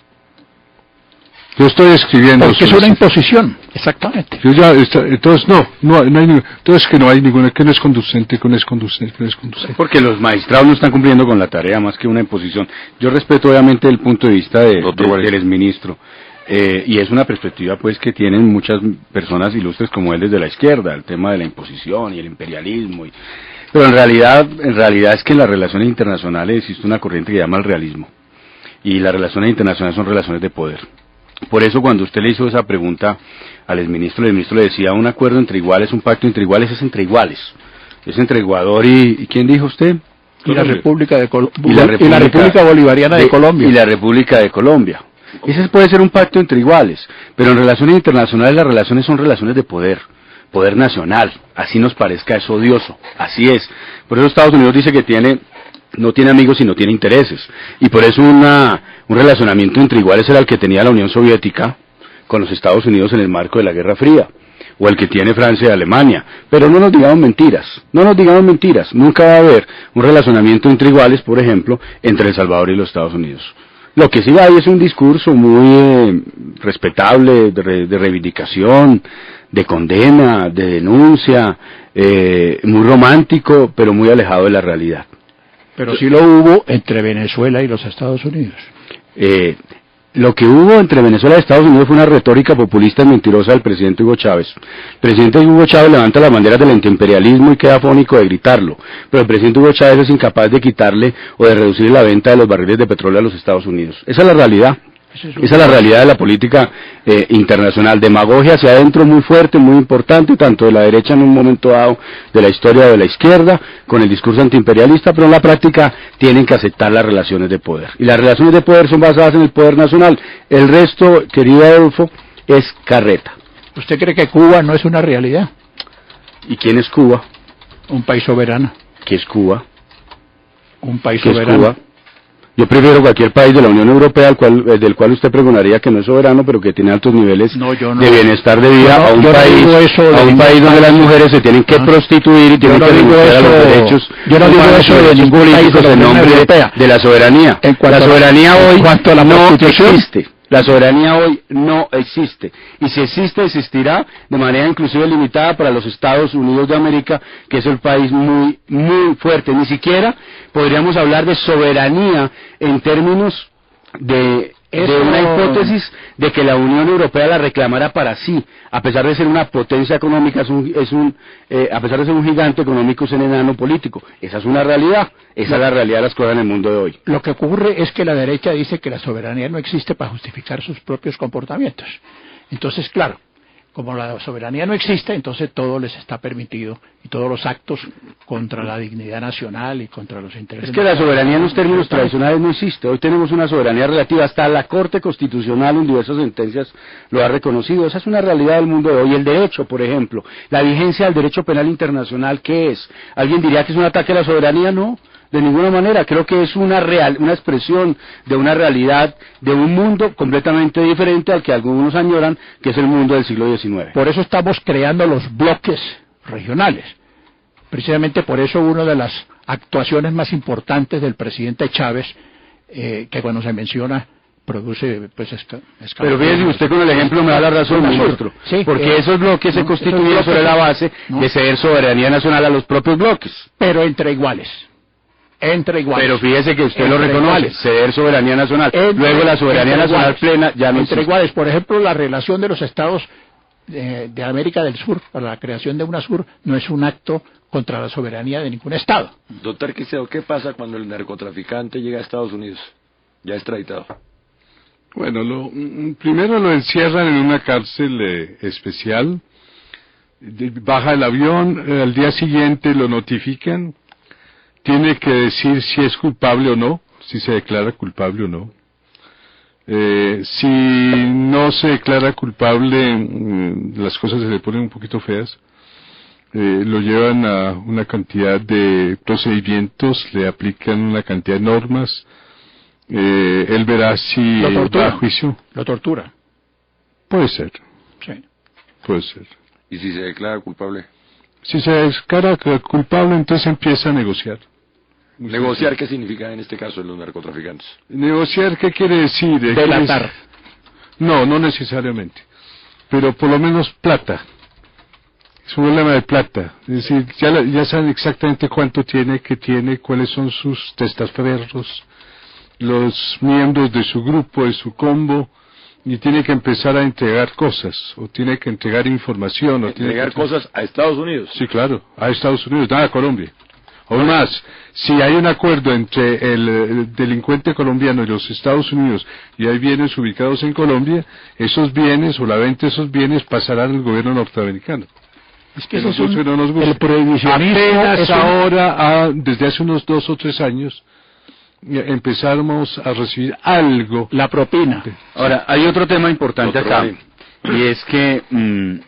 F: Yo estoy escribiendo.
D: Porque es una imposición, exactamente.
F: Yo ya, entonces no hay entonces que no hay ninguna, que no es conducente, que no es conducente.
E: Porque los magistrados no están cumpliendo con la tarea más que una imposición. Yo respeto obviamente el punto de vista del exministro, y es una perspectiva pues que tienen muchas personas ilustres como él desde la izquierda, el tema de la imposición y el imperialismo. Pero en realidad es que en las relaciones internacionales existe una corriente que llama el realismo. Y las relaciones internacionales son relaciones de poder. Por eso cuando usted le hizo esa pregunta al exministro, el ministro le decía un acuerdo entre iguales, un pacto entre iguales, es entre iguales. Es entre Ecuador y ¿quién dijo usted?
D: Y la República de Colombia. Y la República Bolivariana de Colombia.
E: Y la República de Colombia. Ese puede ser un pacto entre iguales, pero en relaciones internacionales las relaciones son relaciones de poder nacional. Así nos parezca es odioso, así es. Por eso Estados Unidos dice que no tiene amigos sino tiene intereses, y por eso un relacionamiento entre iguales era el que tenía la Unión Soviética con los Estados Unidos en el marco de la Guerra Fría, o el que tiene Francia y Alemania. Pero no nos digamos mentiras, nunca va a haber un relacionamiento entre iguales, por ejemplo, entre El Salvador y los Estados Unidos. Lo que sí hay es un discurso muy respetable de reivindicación, de condena, de denuncia, muy romántico, pero muy alejado de la realidad.
D: Pero sí lo hubo entre Venezuela y los Estados Unidos.
E: Lo que hubo entre Venezuela y Estados Unidos fue una retórica populista y mentirosa del presidente Hugo Chávez. El presidente Hugo Chávez levanta las banderas del antiimperialismo y queda afónico de gritarlo, pero el presidente Hugo Chávez es incapaz de quitarle o de reducir la venta de los barriles de petróleo a los Estados Unidos. Esa es la realidad. Esa es la realidad de la política internacional. Demagogia hacia adentro muy fuerte, muy importante, tanto de la derecha en un momento dado de la historia de la izquierda, con el discurso antiimperialista, pero en la práctica tienen que aceptar las relaciones de poder. Y las relaciones de poder son basadas en el poder nacional. El resto, querido Adolfo, es carreta.
D: ¿Usted cree que Cuba no es una realidad?
E: ¿Y quién es Cuba?
D: Un país soberano.
E: ¿Qué es Cuba?
D: Un país
E: ¿Qué
D: soberano.
E: Es Cuba? Yo prefiero cualquier país de la Unión Europea del cual usted pregonaría que no es soberano, pero que tiene altos niveles de bienestar de vida, a un país donde las mujeres se tienen que prostituir y tienen que renunciar a los derechos.
D: Yo no digo eso de ningún país de la Unión Europea.
E: De la soberanía. La soberanía hoy no existe. La soberanía hoy no existe, y si existe, existirá de manera inclusive limitada para los Estados Unidos de América, que es el país muy, muy fuerte. Ni siquiera podríamos hablar de soberanía en términos de una hipótesis de que la Unión Europea la reclamara para sí, a pesar de ser una potencia económica, a pesar de ser un gigante económico, es un enano político. Esa es una realidad, esa es la realidad de las cosas en el mundo de hoy.
D: Lo que ocurre es que la derecha dice que la soberanía no existe para justificar sus propios comportamientos. Entonces, claro, como la soberanía no existe, entonces todo les está permitido y todos los actos contra la dignidad nacional y contra los intereses.
E: Es que la soberanía en los términos tradicionales no existe. Hoy tenemos una soberanía relativa. Hasta la Corte Constitucional en diversas sentencias lo ha reconocido. Esa es una realidad del mundo de hoy. El derecho, por ejemplo, la vigencia del derecho penal internacional, ¿qué es? ¿Alguien diría que es un ataque a la soberanía? No. De ninguna manera, creo que es una expresión de una realidad, de un mundo completamente diferente al que algunos añoran, que es el mundo del siglo XIX.
D: Por eso estamos creando los bloques regionales. Precisamente por eso una de las actuaciones más importantes del presidente Chávez, que cuando se menciona, produce pues
E: Pero fíjese, usted con el ejemplo me da la razón, ministro,
D: sí,
E: porque esos bloques se constituyen sobre la base de ceder soberanía nacional a los propios bloques.
D: Pero entre iguales.
E: Pero fíjese que usted lo reconoce, ceder soberanía nacional. Luego la soberanía nacional plena ya no
D: existe. Iguales, por ejemplo, la relación de los estados de América del Sur para la creación de UNASUR no es un acto contra la soberanía de ningún estado.
B: Doctor Quiseo, ¿qué pasa cuando el narcotraficante llega a Estados Unidos, ya extraditado?
F: Bueno, primero lo encierran en una cárcel especial, baja el avión, al día siguiente lo notifican, tiene que decir si es culpable o no, si se declara culpable o no. Si no se declara culpable, las cosas se le ponen un poquito feas. Lo llevan a una cantidad de procedimientos, le aplican una cantidad de normas. Él verá si va a juicio.
D: Lo tortura.
F: Puede ser.
D: Sí.
F: Puede ser.
B: ¿Y si se declara culpable?
F: Si se declara culpable, entonces empieza a negociar.
B: ¿Negociar qué significa en este caso en los narcotraficantes?
F: ¿Negociar qué quiere decir?
D: Delatar.
F: No necesariamente. Pero por lo menos plata. Es un problema de plata. Es decir, ya saben exactamente cuánto tiene, qué tiene, cuáles son sus testaferros, los miembros de su grupo, de su combo, y tiene que empezar a entregar cosas, o tiene que entregar información.
B: ¿Entregar cosas a Estados Unidos?
F: Sí, claro, a Estados Unidos, nada a Colombia. Aún más, si hay un acuerdo entre el delincuente colombiano y los Estados Unidos y hay bienes ubicados en Colombia, esos bienes o la venta de esos bienes pasarán al gobierno norteamericano.
D: Es que
F: eso no nos gusta.
D: El prohibicionismo
F: apenas ahora, desde hace unos 2 o 3 años, empezamos a recibir algo.
D: La propina.
E: Ahora, hay otro tema importante acá, y es que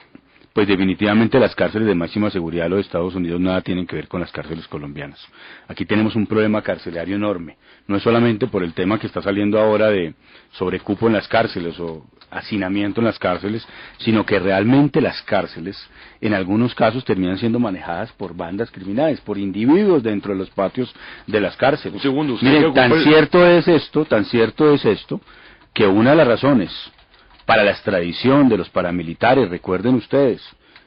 E: pues definitivamente las cárceles de máxima seguridad de los Estados Unidos nada tienen que ver con las cárceles colombianas. Aquí tenemos un problema carcelario enorme, no es solamente por el tema que está saliendo ahora de sobrecupo en las cárceles o hacinamiento en las cárceles, sino que realmente las cárceles en algunos casos terminan siendo manejadas por bandas criminales, por individuos dentro de los patios de las cárceles.
B: Un segundo,
E: miren, tan cierto es esto, que una de las razones para la extradición de los paramilitares, recuerden ustedes,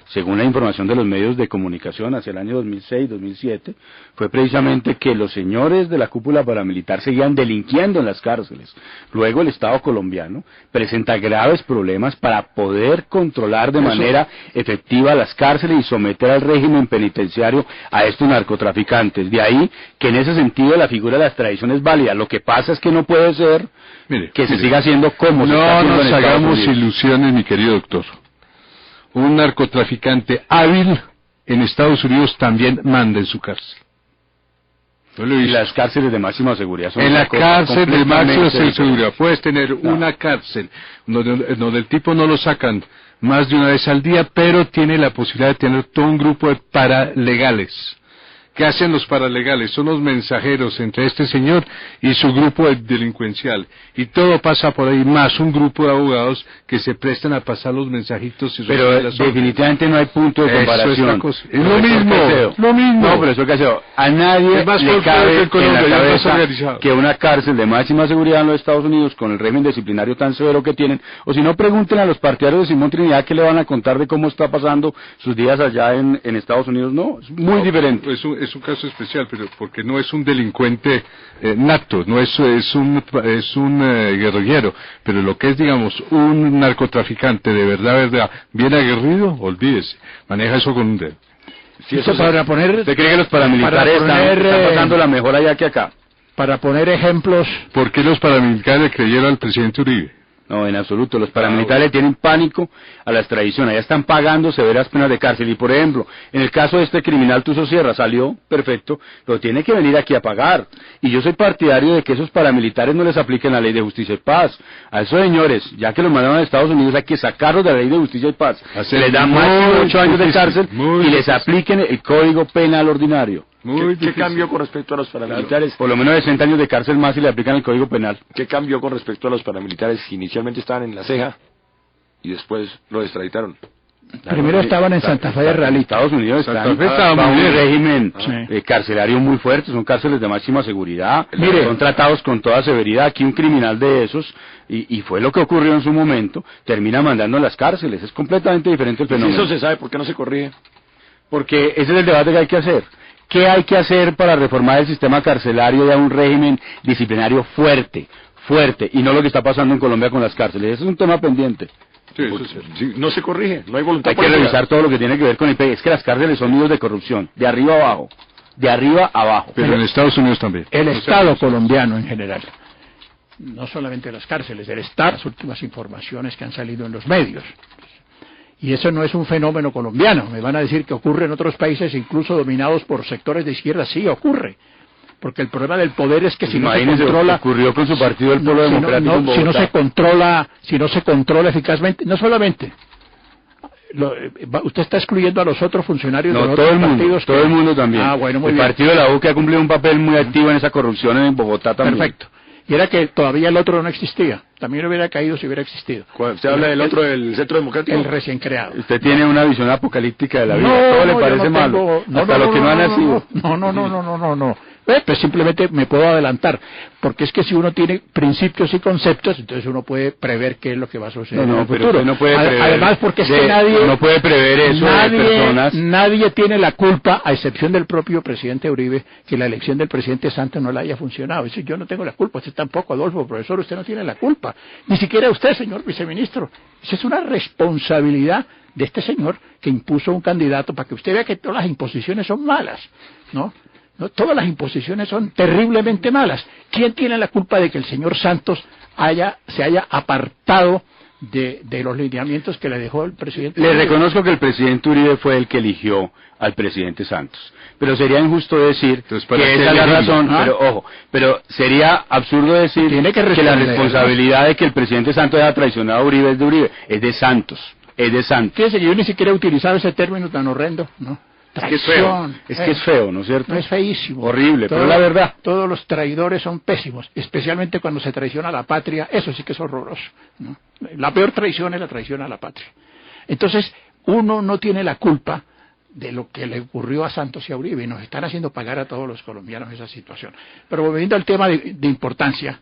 E: según la información de los medios de comunicación hacia el año 2006-2007, fue precisamente que los señores de la cúpula paramilitar seguían delinquiendo en las cárceles. Luego el Estado colombiano presenta graves problemas para poder controlar de manera efectiva las cárceles y someter al régimen penitenciario a estos narcotraficantes. De ahí que en ese sentido la figura de la extradición es válida. Lo que pasa es que no puede ser se siga haciendo como se está haciendo en Estados Unidos.
F: No nos hagamos ilusiones, mi querido doctor. Un narcotraficante hábil en Estados Unidos también manda en su cárcel.
E: Y las cárceles de máxima seguridad son
F: en la cárcel de máxima seguridad puedes tener una cárcel donde el tipo no lo sacan más de una vez al día, pero tiene la posibilidad de tener todo un grupo de paralegales ¿Qué hacen los paralegales? Son los mensajeros entre este señor y su grupo delincuencial. Y todo pasa por ahí, más un grupo de abogados que se prestan a pasar los mensajitos.
E: Pero definitivamente no hay punto de comparación.
F: Es lo mismo.
E: No, pero eso que hace, a nadie le cabe en la cabeza que una cárcel de máxima seguridad en los Estados Unidos, con el régimen disciplinario tan severo que tienen, o si no, pregunten a los partidarios de Simón Trinidad que le van a contar de cómo está pasando sus días allá en Estados Unidos. No, es muy diferente.
F: Es un caso especial, pero porque no es un delincuente nato, no es un guerrillero, pero lo que es, digamos, un narcotraficante de verdad, bien aguerrido, olvídese, maneja eso con un dedo.
E: Si eso para poner, ¿usted cree que los paramilitares están pasando la mejor allá que acá?
D: Para poner ejemplos.
F: ¿Por qué los paramilitares le creyeron al presidente Uribe?
E: No, en absoluto. Los paramilitares tienen pánico a la extradición. Allá están pagando severas penas de cárcel. Y, por ejemplo, en el caso de este criminal Tuso Sierra, salió perfecto, pero tiene que venir aquí a pagar. Y yo soy partidario de que esos paramilitares no les apliquen la ley de justicia y paz. A esos señores, ya que los mandaron a Estados Unidos, hay que sacarlos de la ley de justicia y paz. Se les dan más de 8 años de cárcel y les apliquen el Código Penal ordinario.
B: ¿Qué cambió con respecto a los paramilitares?
E: Por lo menos 60 años de cárcel más y le aplican el Código Penal.
B: ¿Qué cambió con respecto a los paramilitares que inicialmente estaban en La Ceja y después lo extraditaron?
D: Primero estaban en Santa Fe de Rally.
E: Estados Unidos están bajo un régimen carcelario muy fuerte, son cárceles de máxima seguridad, son tratados con toda severidad. Aquí un criminal de esos, y fue lo que ocurrió en su momento, termina mandando a las cárceles. Es completamente diferente el fenómeno.
B: Si eso se sabe, ¿por qué no se corrige?
E: Porque ese es el debate que hay que hacer. ¿Qué hay que hacer para reformar el sistema carcelario y a un régimen disciplinario fuerte, y no lo que está pasando en Colombia con las cárceles? Ese es un tema pendiente.
B: Sí, no se corrige, no hay voluntad.
E: Hay que revisar todo lo que tiene que ver con el PEG. Es que las cárceles son nidos de corrupción, de arriba a abajo, de arriba a abajo.
F: Pero en Estados Unidos también.
D: El Estado colombiano en general, no solamente las cárceles, el Estado, las últimas informaciones que han salido en los medios. Y eso no es un fenómeno colombiano. Me van a decir que ocurre en otros países, incluso dominados por sectores de izquierda. Sí, ocurre. Porque el problema del poder es que si no se controla...
E: ocurrió con su partido el Polo Democrático en Bogotá.
D: Si no se controla eficazmente, no solamente... usted está excluyendo a los otros funcionarios de los otros partidos.
E: Todo el mundo también.
D: Bueno, muy
E: el
D: bien.
E: partido de la U que ha cumplido un papel muy activo en esa corrupción en Bogotá también.
D: Perfecto. Y era que todavía el otro no existía. También hubiera caído si hubiera existido.
B: ¿Usted habla del otro, del Centro Democrático?
D: El recién creado.
E: Usted tiene una visión apocalíptica de la vida. Todo le parece malo. Hasta lo que no ha nacido.
D: No. Pues simplemente me puedo adelantar, porque es que si uno tiene principios y conceptos, entonces uno puede prever qué es lo que va a suceder en el futuro.
E: No puede prever,
D: además, porque es que
E: no puede prever eso de personas.
D: Nadie tiene la culpa, a excepción del propio presidente Uribe, que la elección del presidente Santos no le haya funcionado. Eso yo no tengo la culpa, usted tampoco, Adolfo, profesor, usted no tiene la culpa. Ni siquiera usted, señor viceministro. Esa es una responsabilidad de este señor que impuso un candidato, para que usted vea que todas las imposiciones son malas, ¿no? No, todas las imposiciones son terriblemente malas. ¿Quién tiene la culpa de que el señor Santos se haya apartado de los lineamientos que le dejó el presidente
E: Uribe?
D: Le
E: reconozco que el presidente Uribe fue el que eligió al presidente Santos, pero sería injusto decir que esa es la razón. Pero sería absurdo decir que la responsabilidad de que el presidente Santos haya traicionado a Uribe es de Uribe, es de Santos.
D: Fíjese que yo ni siquiera he utilizado ese término tan horrendo, ¿no?
E: Es que es feo, ¿no es cierto?
D: No, es feísimo.
E: Horrible, pero la verdad.
D: Todos los traidores son pésimos, especialmente cuando se traiciona a la patria, eso sí que es horroroso, ¿no? La peor traición es la traición a la patria. Entonces, uno no tiene la culpa de lo que le ocurrió a Santos y a Uribe, y nos están haciendo pagar a todos los colombianos esa situación. Pero volviendo al tema de importancia,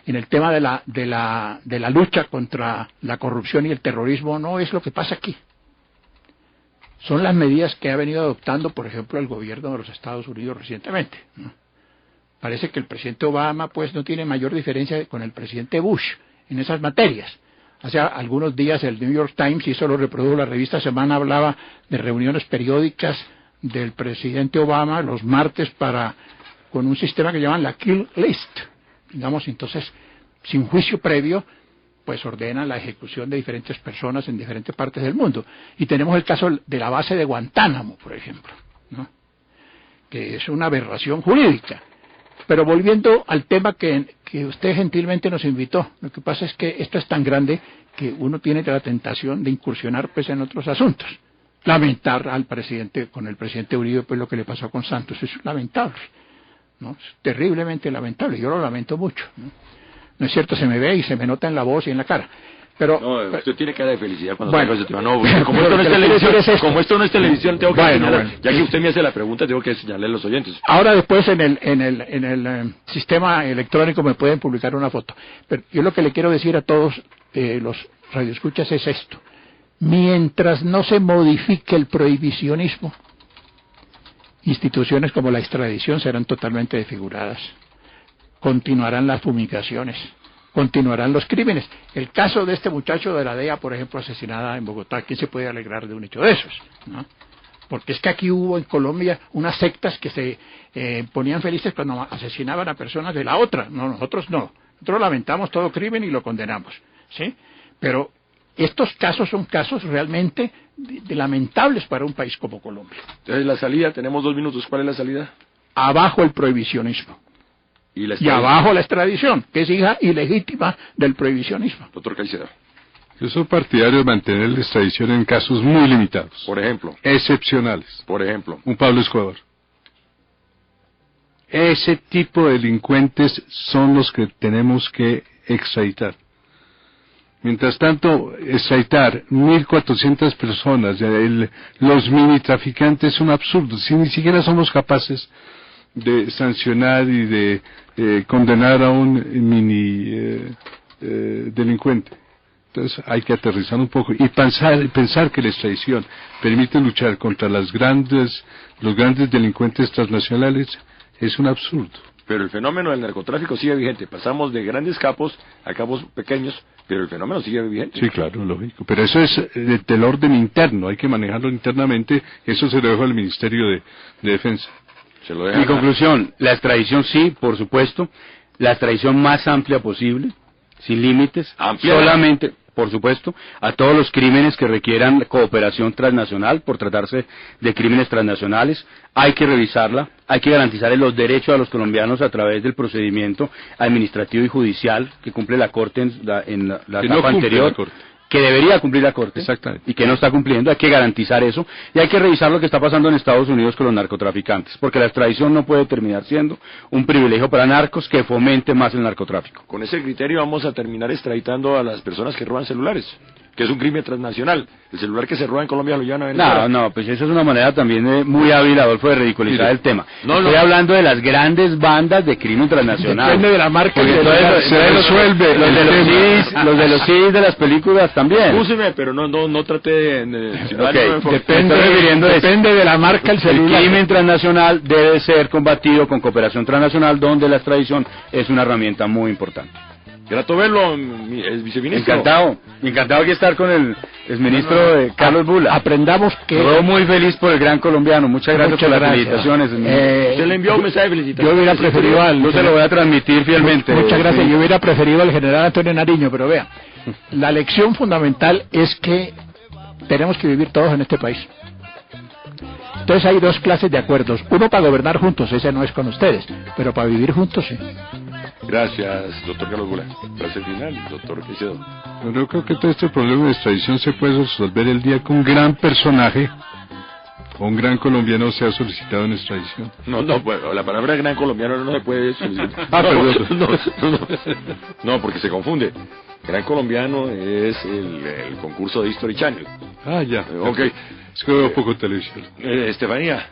D: en el tema de la lucha contra la corrupción y el terrorismo, no es lo que pasa aquí. Son las medidas que ha venido adoptando, por ejemplo, el gobierno de los Estados Unidos recientemente, ¿no? Parece que el presidente Obama pues no tiene mayor diferencia con el presidente Bush en esas materias. Hace algunos días el New York Times, y eso lo reprodujo la revista Semana, hablaba de reuniones periódicas del presidente Obama los martes con un sistema que llaman la Kill List. Digamos, entonces, sin juicio previo, pues ordenan la ejecución de diferentes personas en diferentes partes del mundo. Y tenemos el caso de la base de Guantánamo, por ejemplo, ¿no? Que es una aberración jurídica. Pero volviendo al tema que usted gentilmente nos invitó, lo que pasa es que esto es tan grande que uno tiene la tentación de incursionar pues en otros asuntos. lamentar al presidente, con el presidente Uribe, pues lo que le pasó con Santos, es lamentable, ¿no? Es terriblemente lamentable, yo lo lamento mucho, ¿no? No es cierto, se me ve y se me nota en la voz y en la cara. Pero,
B: no, usted tiene cara de felicidad cuando
D: bueno,
B: ese tema. No, como esto no es televisión, como esto no es televisión, tengo que señalar, ya que usted me hace la pregunta, tengo que señalarle a los oyentes.
D: Ahora después en el sistema electrónico me pueden publicar una foto. Pero yo lo que le quiero decir a todos los radioescuchas es esto: mientras no se modifique el prohibicionismo, instituciones como la extradición serán totalmente desfiguradas. Continuarán las fumigaciones, continuarán los crímenes. El caso de este muchacho de la DEA, por ejemplo, asesinada en Bogotá, ¿quién se puede alegrar de un hecho de esos? ¿No? Porque es que aquí hubo en Colombia unas sectas que se ponían felices cuando asesinaban a personas de la otra. No, nosotros no. Nosotros lamentamos todo crimen y lo condenamos, ¿sí? Pero estos casos son casos realmente lamentables para un país como Colombia.
B: Entonces la salida, tenemos 2 minutos, ¿cuál es la salida?
D: Abajo el prohibicionismo.
B: Y
D: abajo la extradición, que es hija ilegítima del prohibicionismo.
B: Doctor Caicedo.
F: Yo soy partidario de mantener la extradición en casos muy limitados.
B: Por ejemplo.
F: Excepcionales.
B: Por ejemplo.
F: Un Pablo Escobar. Ese tipo de delincuentes son los que tenemos que extraditar. Mientras tanto, extraditar 1.400 personas, los mini traficantes, es un absurdo. Si ni siquiera somos capaces de sancionar y de condenar a un mini delincuente. Entonces hay que aterrizar un poco y pensar que la extradición permite luchar contra los grandes delincuentes transnacionales es un absurdo.
B: Pero el fenómeno del narcotráfico sigue vigente. Pasamos de grandes capos a capos pequeños, pero el fenómeno sigue vigente.
F: Sí, claro, lógico. Pero eso es del orden interno, hay que manejarlo internamente. Eso se lo dejo al Ministerio de Defensa.
E: Mi conclusión, la extradición sí, por supuesto, la extradición más amplia posible, sin límites, solamente, por supuesto, a todos los crímenes que requieran cooperación transnacional, por tratarse de crímenes transnacionales, hay que revisarla, hay que garantizar los derechos a los colombianos a través del procedimiento administrativo y judicial que cumple la Corte en la etapa anterior. Que debería cumplir la Corte y que no está cumpliendo, hay que garantizar eso y hay que revisar lo que está pasando en Estados Unidos con los narcotraficantes, porque la extradición no puede terminar siendo un privilegio para narcos que fomente más el narcotráfico.
B: Con ese criterio vamos a terminar extraditando a las personas que roban celulares, que es un crimen transnacional. El celular que se roba en Colombia lo llevan a Venezuela.
E: No, pues eso es una manera también muy hábil, Adolfo, de ridiculizar el tema. Estoy hablando de las grandes bandas de crimen transnacional.
D: Depende de la marca.
E: Se resuelve. Los de los CDs de las películas también.
B: Úseme, pero no trate de...
D: Depende de la marca el celular.
E: El crimen transnacional debe ser combatido con cooperación transnacional, donde la extradición es una herramienta muy importante.
B: Grato verlo, el viceministro.
E: Encantado de estar con el exministro Carlos Bula.
D: Aprendamos que...
E: Estoy muy feliz por el gran colombiano. Muchas gracias por las felicitaciones.
B: Usted le envió un mensaje de felicitación.
D: Yo hubiera preferido
E: no se lo voy a transmitir fielmente.
D: Muchas gracias. Yo hubiera preferido al general Antonio Nariño, pero vea, la lección fundamental es que tenemos que vivir todos en este país. Entonces hay 2 clases de acuerdos. Uno para gobernar juntos, ese no es con ustedes, pero para vivir juntos sí.
B: Gracias, doctor Carlos Bula. Frase final, doctor Caicedo.
F: Yo creo que todo este problema de extradición se puede resolver el día que un gran personaje o un gran colombiano sea solicitado en extradición.
B: Bueno, la palabra gran colombiano no se puede solicitar. No, porque se confunde. Gran colombiano es el concurso de History Channel.
F: Ya.
B: Ok.
F: Es que veo poco televisión.
B: Estefanía.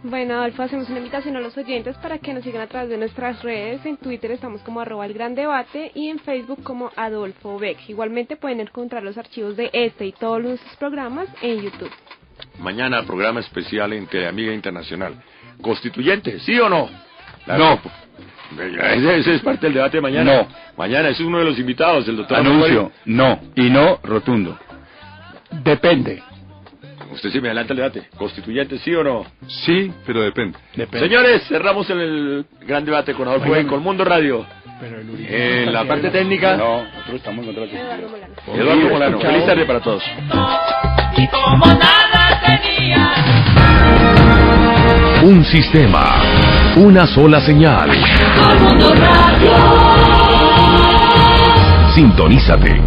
G: Bueno, Adolfo, hacemos una invitación a los oyentes para que nos sigan a través de nuestras redes. En Twitter estamos como @elgrandebate y en Facebook como Adolfo Beck. Igualmente pueden encontrar los archivos de este y todos nuestros programas en YouTube.
B: Mañana programa especial en Teleamiga Internacional. ¿Constituyente, sí o no?
E: No.
B: Ese es parte del debate de mañana.
E: No.
B: Mañana es uno de los invitados, el doctor
E: Anuncio, no, y no rotundo.
D: Depende.
B: Usted sí me adelanta el debate. ¿Constituyente, sí o no?
F: Sí, pero depende.
B: Señores, cerramos el gran debate con Adolfo Beck, con Mundo Radio. En la parte técnica...
E: No, nosotros estamos contra
B: Eduardo Molano. Feliz tarde para todos.
H: Y como nada tenía.
A: Un sistema, una sola señal.
H: Mundo Radio.
A: Sintonízate.